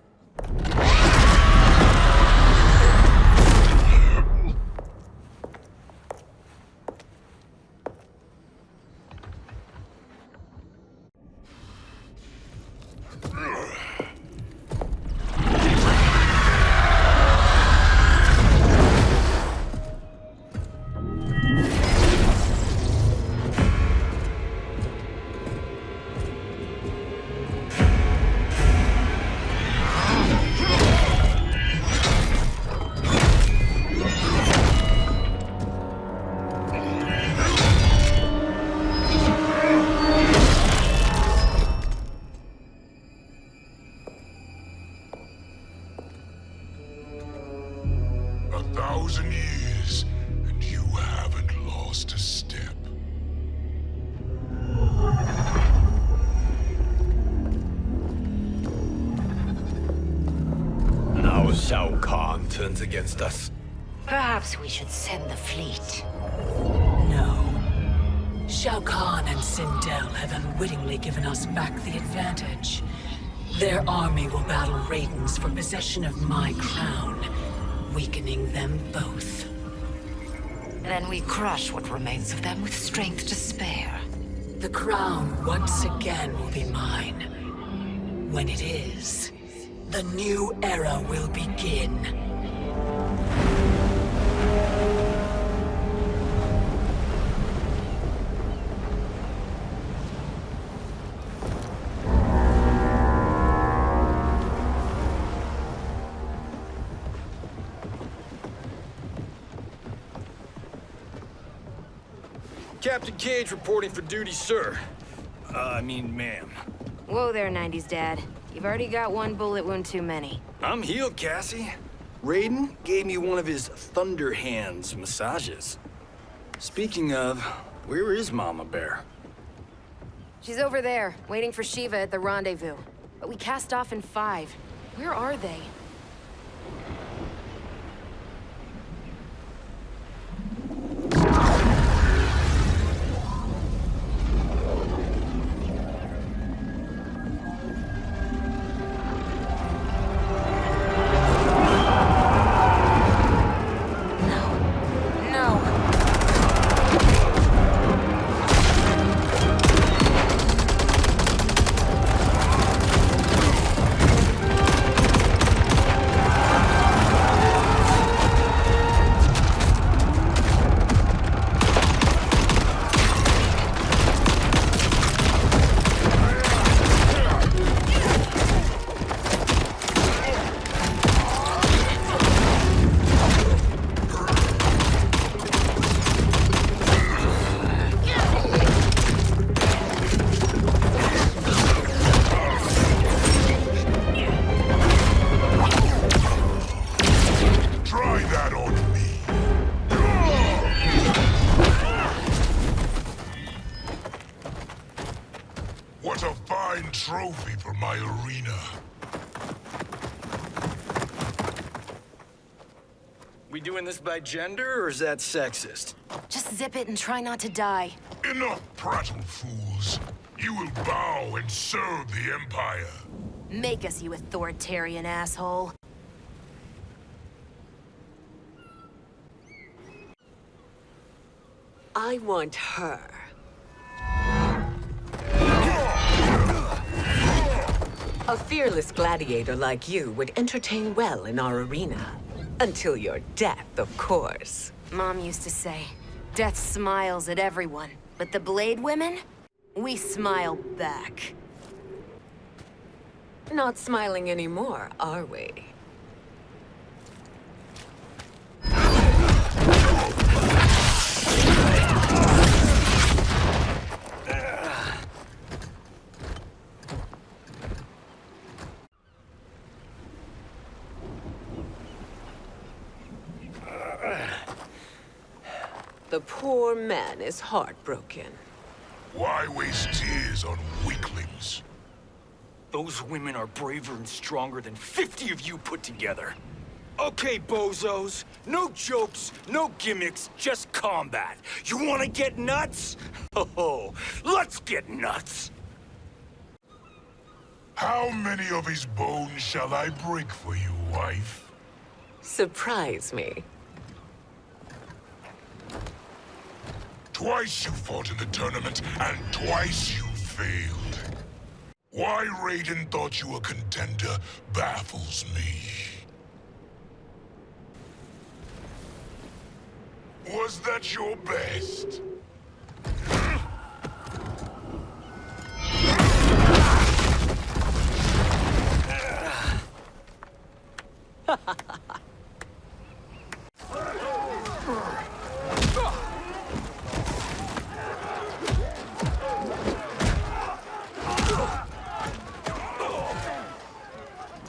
1,000 years, and you haven't lost a step. Now Shao Kahn turns against us. Perhaps we should send the fleet. No. Shao Kahn and Sindel have unwittingly given us back the advantage. Their army will battle Raidens for possession of my crown, weakening them both. Then we crush what remains of them with strength to spare. The crown once again will be mine. When it is, the new era will begin. Captain Cage reporting for duty, sir. I mean, ma'am. Whoa there, 90s dad. You've already got one bullet wound too many. I'm healed, Cassie. Raiden gave me one of his Thunder Hands massages. Speaking of, where is Mama Bear? She's over there, waiting for Shiva at the rendezvous. But we cast off in 5. Where are they? What a fine trophy for my arena. We doing this by gender, or is that sexist? Just zip it and try not to die. Enough prattle, fools. You will bow and serve the Empire. Make us, you authoritarian asshole. I want her. A fearless gladiator like you would entertain well in our arena. Until your death, of course. Mom used to say, death smiles at everyone, but the Blade women, we smile back. Not smiling anymore, are we? The poor man is heartbroken. Why waste tears on weaklings? Those women are braver and stronger than 50 of you put together. Okay, bozos. No jokes, no gimmicks, just combat. You wanna get nuts? Oh, let's get nuts! How many of his bones shall I break for you, wife? Surprise me. Twice you fought in the tournament, and twice you failed. Why Raiden thought you a contender baffles me. Was that your best?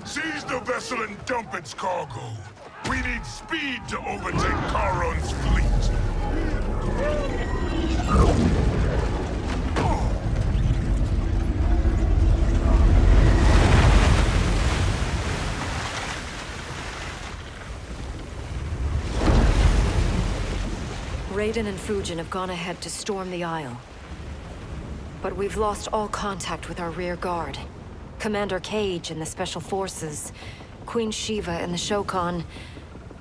Seize the vessel and dump its cargo. We need speed to overtake Charon's fleet. Raiden and Fujin have gone ahead to storm the Isle. But we've lost all contact with our rear guard. Commander Cage and the Special Forces, Queen Shiva and the Shokan,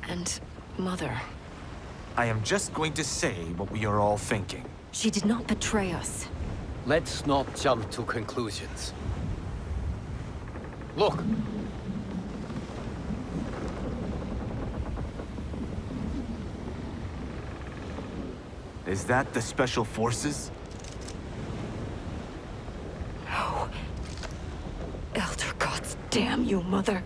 and Mother. I am just going to say what we are all thinking. She did not betray us. Let's not jump to conclusions. Look! Is that the Special Forces? No. Elder gods, damn you, Mother.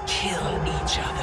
Kill each other.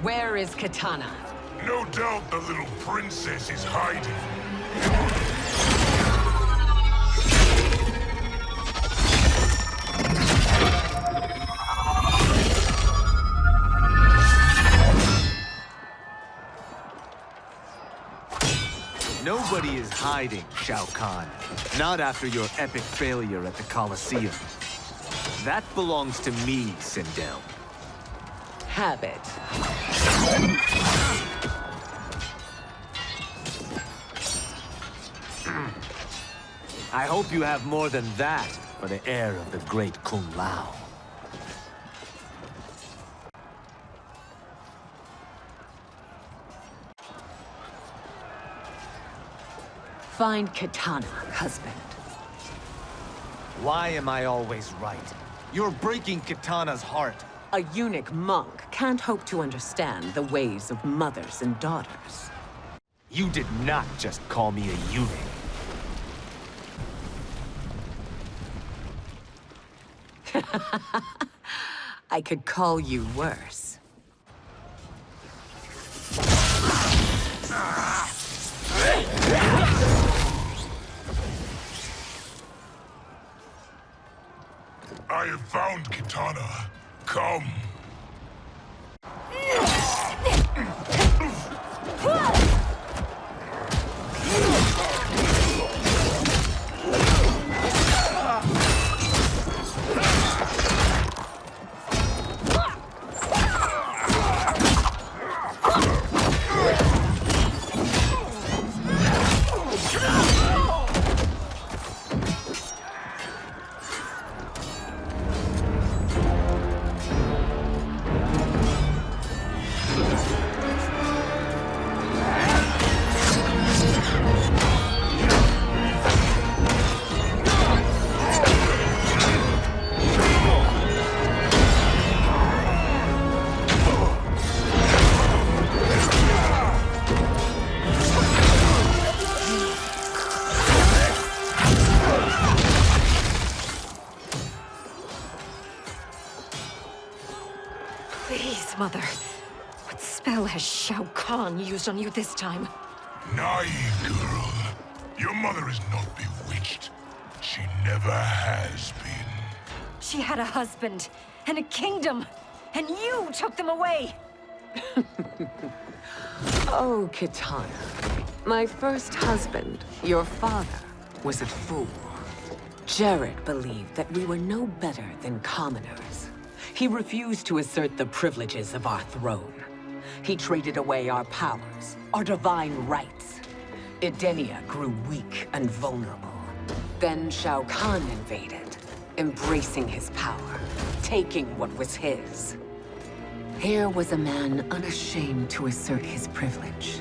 Where is Kitana? No doubt the little princess is hiding. Nobody is hiding, Shao Kahn. Not after your epic failure at the Colosseum. That belongs to me, Sindel. Have it. I hope you have more than that for the heir of the great Kung Lao. Find Kitana, husband. Why am I always right? You're breaking Kitana's heart. A eunuch monk can't hope to understand the ways of mothers and daughters. You did not just call me a eunuch. I could call you worse. I have found Kitana. Come. Please, Mother. What spell has Shao Kahn used on you this time? Naive girl. Your mother is not bewitched. She never has been. She had a husband and a kingdom, and you took them away! Oh, Kitana. My first husband, your father, was a fool. Jared believed that we were no better than commoners. He refused to assert the privileges of our throne. He traded away our powers, our divine rights. Edenia grew weak and vulnerable. Then Shao Kahn invaded, embracing his power, taking what was his. Here was a man unashamed to assert his privilege,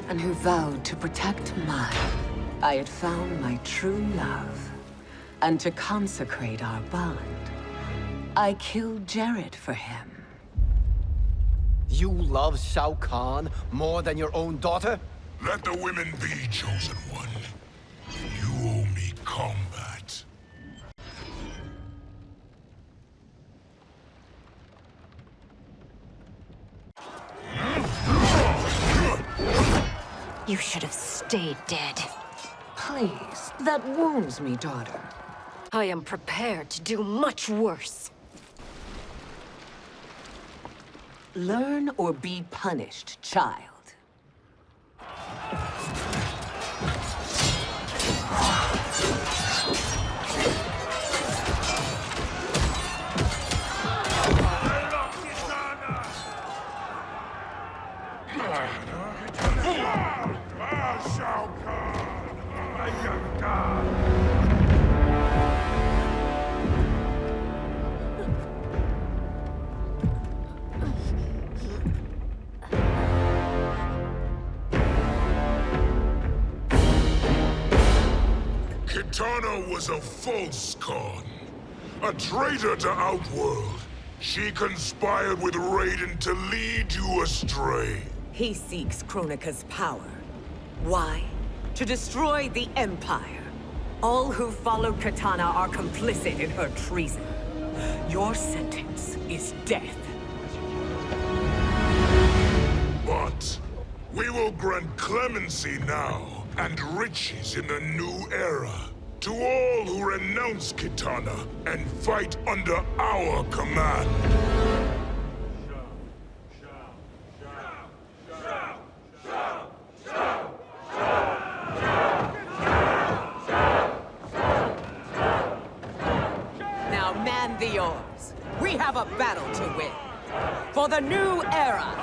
and who vowed to protect mine. I had found my true love, and to consecrate our bond, I killed Jared for him. You love Shao Kahn more than your own daughter? Let the women be, Chosen One. You owe me combat. You should have stayed dead. Please, that wounds me, daughter. I am prepared to do much worse. Learn or be punished, child. Kitana was a false Khan, a traitor to Outworld. She conspired with Raiden to lead you astray. He seeks Kronika's power. Why? To destroy the Empire. All who followed Kitana are complicit in her treason. Your sentence is death. But we will grant clemency now and riches in the new era to all who renounce Kitana and fight under our command. Now man the oars. We have a battle to win. For the new era.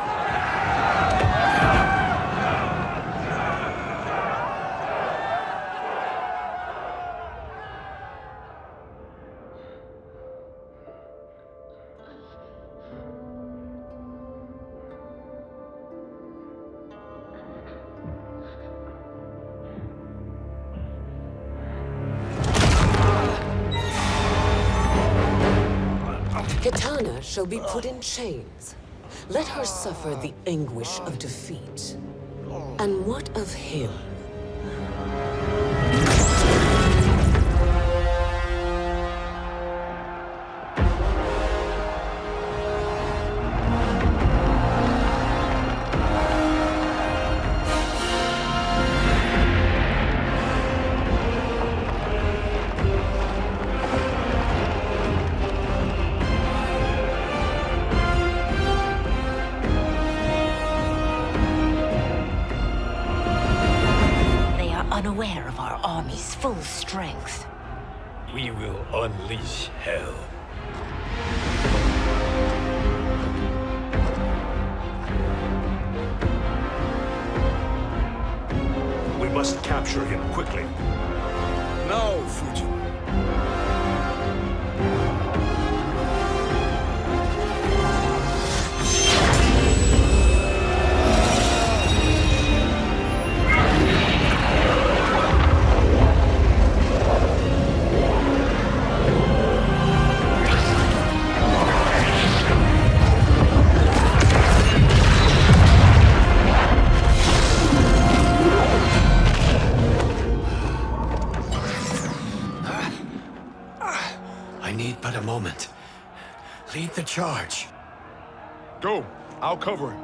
Kitana shall be put in chains. Let her suffer the anguish of defeat. And what of him? Unaware of our army's full strength. We will unleash hell. We must capture him quickly. No, Fujin. I need but a moment. Lead the charge. Go. I'll cover him.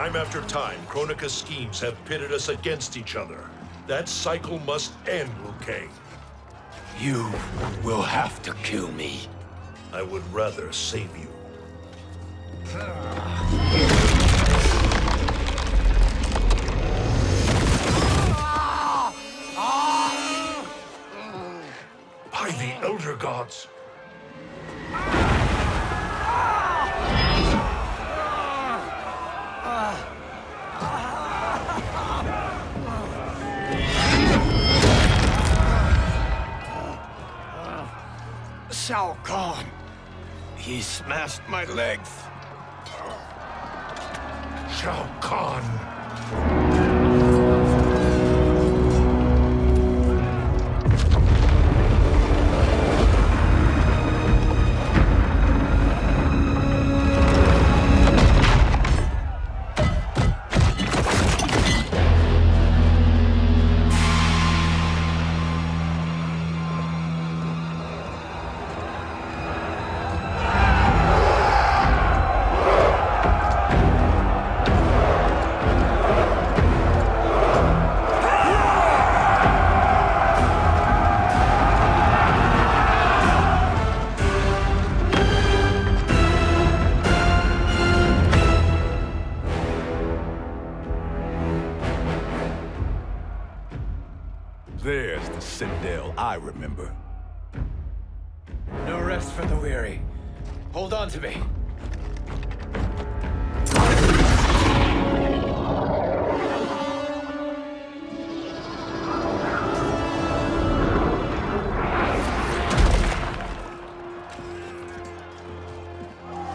Time after time, Kronika's schemes have pitted us against each other. That cycle must end, Liu Kang. You will have to kill me. I would rather save you. By the Elder Gods! Shao Kahn! He smashed my legs! Shao Kahn! There's the Sindel I remember. No rest for the weary. Hold on to me.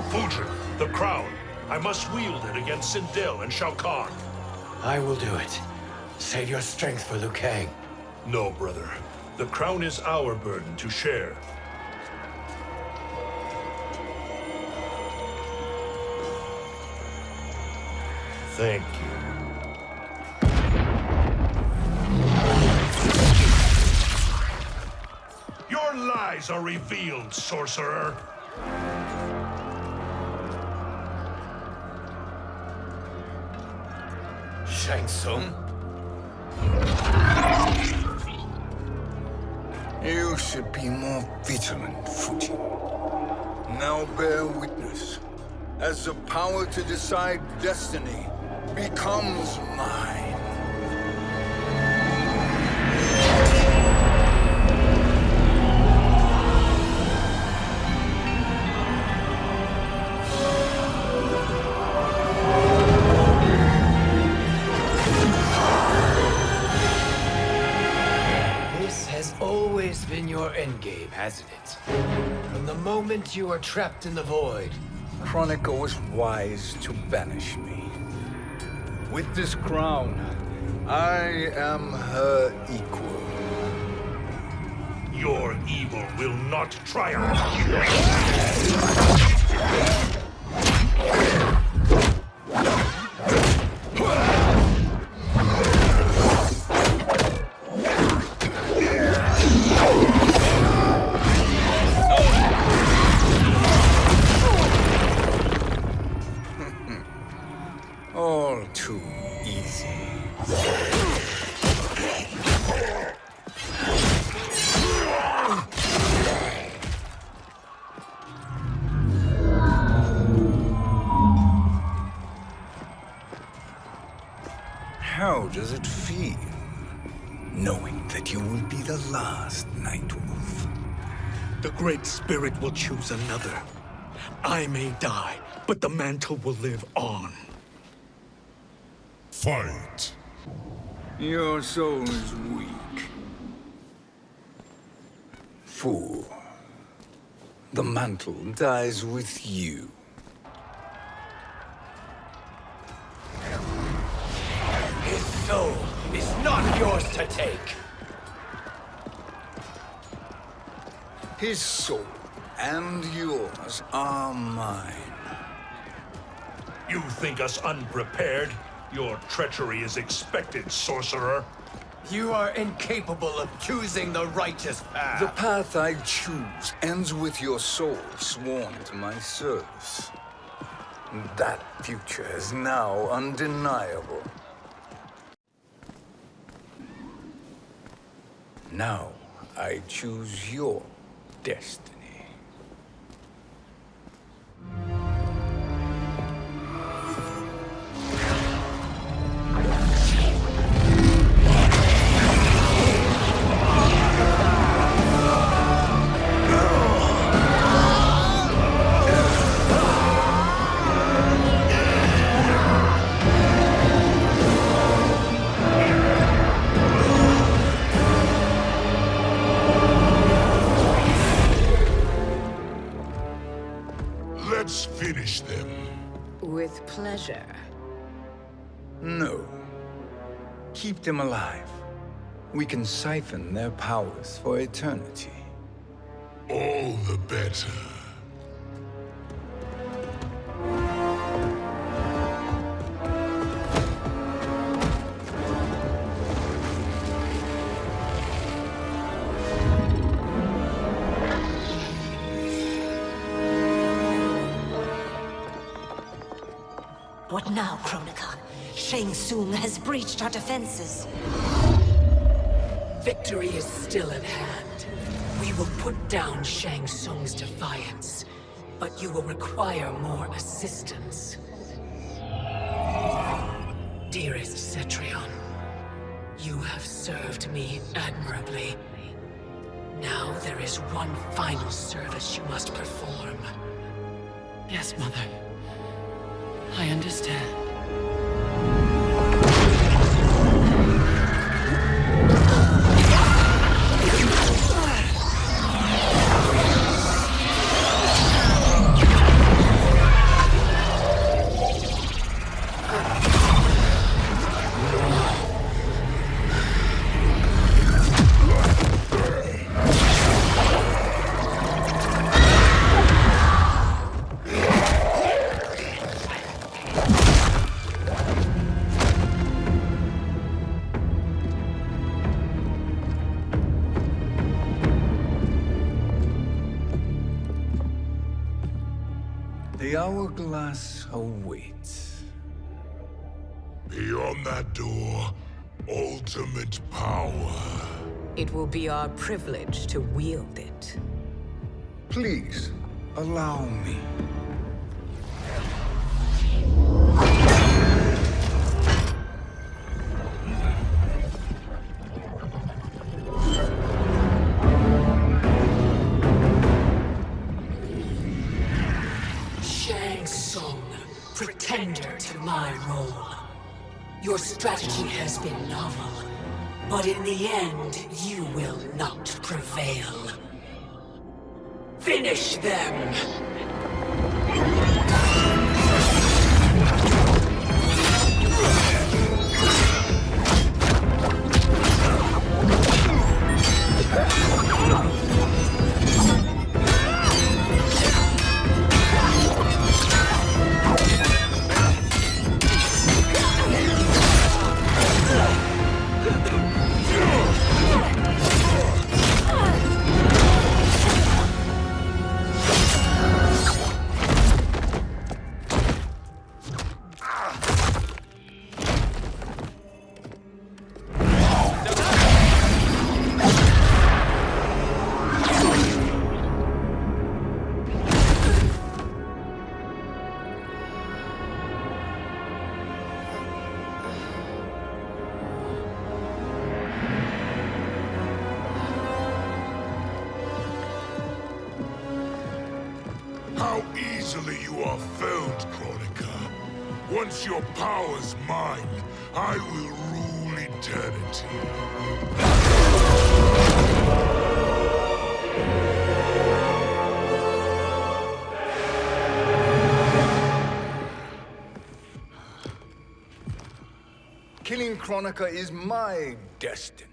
Fujin, the crown. I must wield it against Sindel and Shao Kahn. I will do it. Save your strength for Liu Kang. No, brother. The crown is our burden to share. Thank you. Your lies are revealed, sorcerer. Shang Tsung? You should be more vigilant, Fujin. Now bear witness, as the power to decide destiny becomes mine. Always been your endgame, hasn't it? From the moment you were trapped in the void. Kronika was wise to banish me. With this crown, I am her equal. Your evil will not triumph. All too easy. How does it feel, knowing that you will be the last Nightwolf? The Great Spirit will choose another. I may die, but the mantle will live on. Fight! Your soul is weak. Fool. The mantle dies with you. His soul is not yours to take. His soul and yours are mine. You think us unprepared? Your treachery is expected, sorcerer. You are incapable of choosing the righteous path. The path I choose ends with your soul sworn to my service. That future is now undeniable. Now, I choose your destiny. Let's finish them. With pleasure. No. Keep them alive. We can siphon their powers for eternity. All the better. What now, Kronika? Shang Tsung has breached our defenses. Victory is still at hand. We will put down Shang Tsung's defiance, but you will require more assistance. Dearest Cetrion, you have served me admirably. Now there is one final service you must perform. Yes, Mother. I understand. The hourglass awaits. Beyond that door, ultimate power. It will be our privilege to wield it. Please, allow me. Shang Tsung, pretender to my role. Your strategy has been novel, but in the end, you will not prevail. Finish them! How easily you are felled, Kronika. Once your power's mine, I will rule eternity. Killing Kronika is my destiny.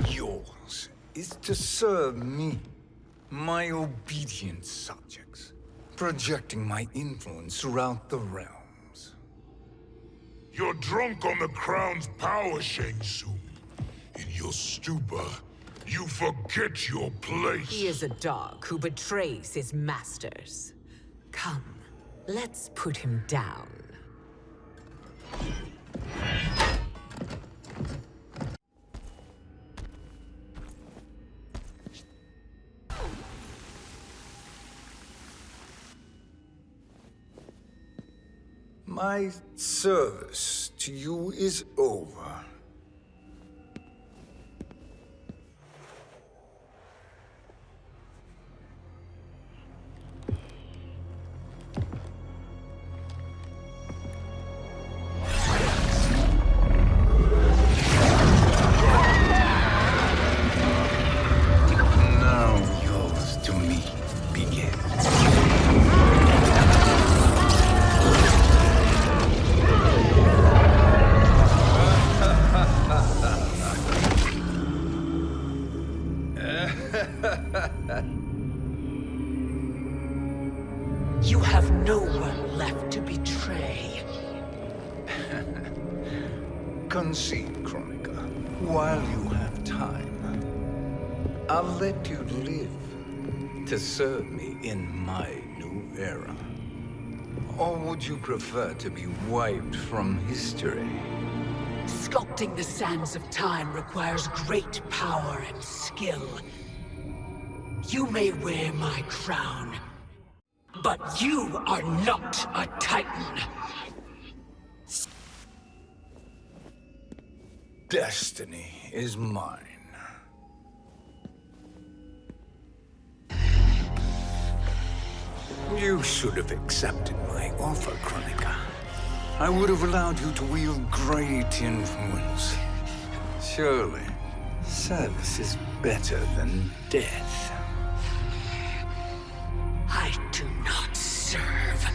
Yours is to serve me, my obedient subjects, projecting my influence throughout the realms. You're drunk on the crown's power, Shang Tsung. In your stupor, you forget your place. He is a dog who betrays his masters. Come, Let's put him down. My service to you is over. Now yours to me begins. You have no one left to betray. Concede, Chronica, while you have time. I'll let you live to serve me in my new era. Or would you prefer to be wiped from history? Sculpting the sands of time requires great power and skill. You may wear my crown, but you are not a Titan. Destiny is mine. You should have accepted my offer, Chronica. I would have allowed you to wield great influence. Surely, service is better than death. I do not serve.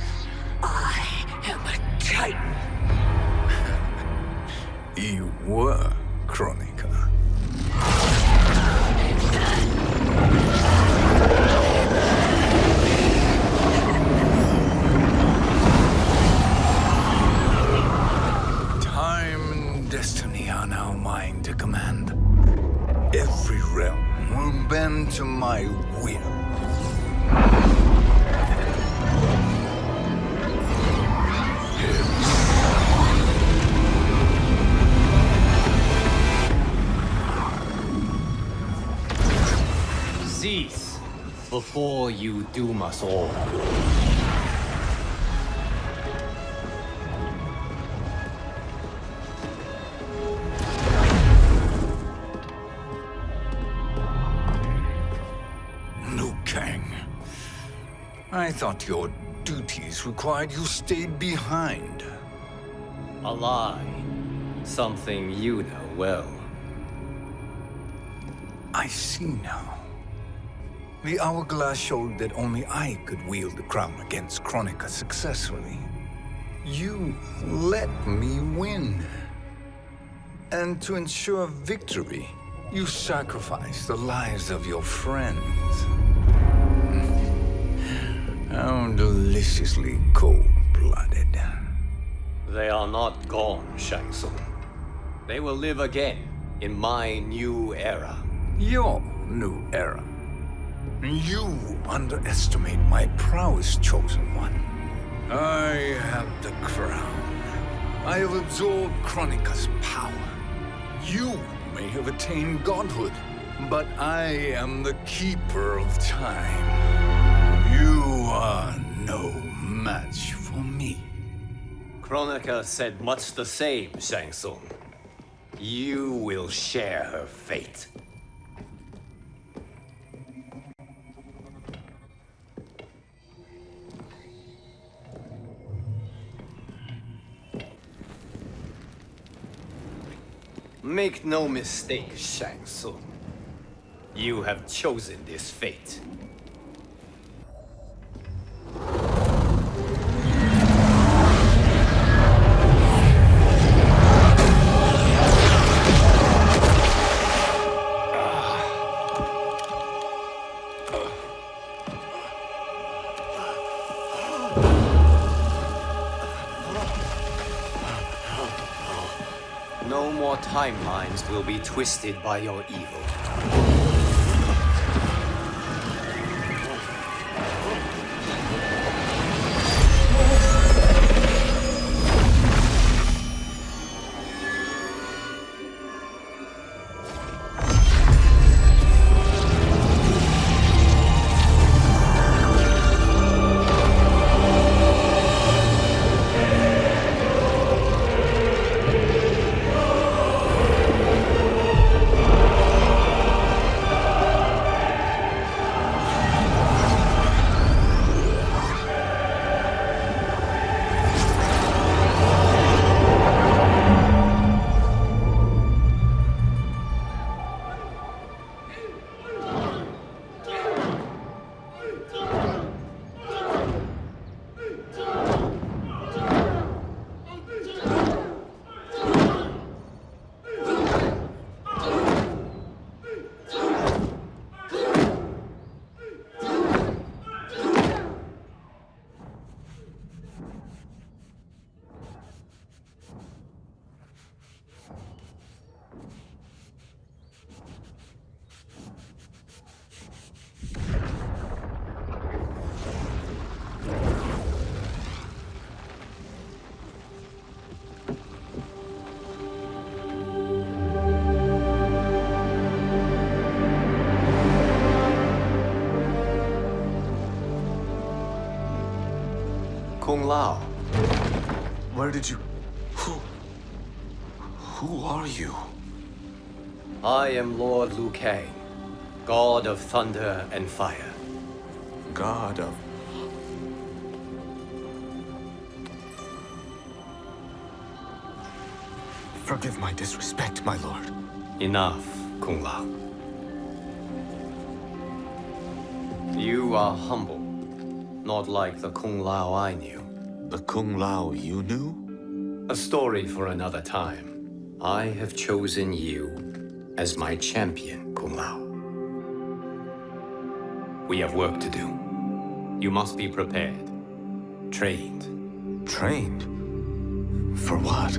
I am a Titan. You were, Chronica. Time and destiny are now mine to command. Every realm will bend to my will. Cease before you doom us all. Liu Kang. I thought your duties required you stayed behind. A lie. Something you know well. I see now. The hourglass showed that only I could wield the crown against Chronica successfully. You let me win. And to ensure victory, you sacrificed the lives of your friends. How deliciously cold-blooded. They are not gone, Shang Tsung. They will live again in my new era. Your new era. You underestimate my prowess, Chosen One. I have the crown. I have absorbed Chronica's power. You may have attained godhood, but I am the keeper of time. You are no match for me. Chronica said much the same, Shang Tsung. You will share her fate. Make no mistake, Shang Tsung. You have chosen this fate. No more timelines will be twisted by your evil. Kung Lao. Where did you... Who are you? I am Lord Liu Kang, God of Thunder and Fire. God of... Forgive my disrespect, my lord. Enough, Kung Lao. You are humble, not like the Kung Lao I knew. The Kung Lao you knew? A story for another time. I have chosen you as my champion, Kung Lao. We have work to do. You must be prepared. Trained. Trained? For what?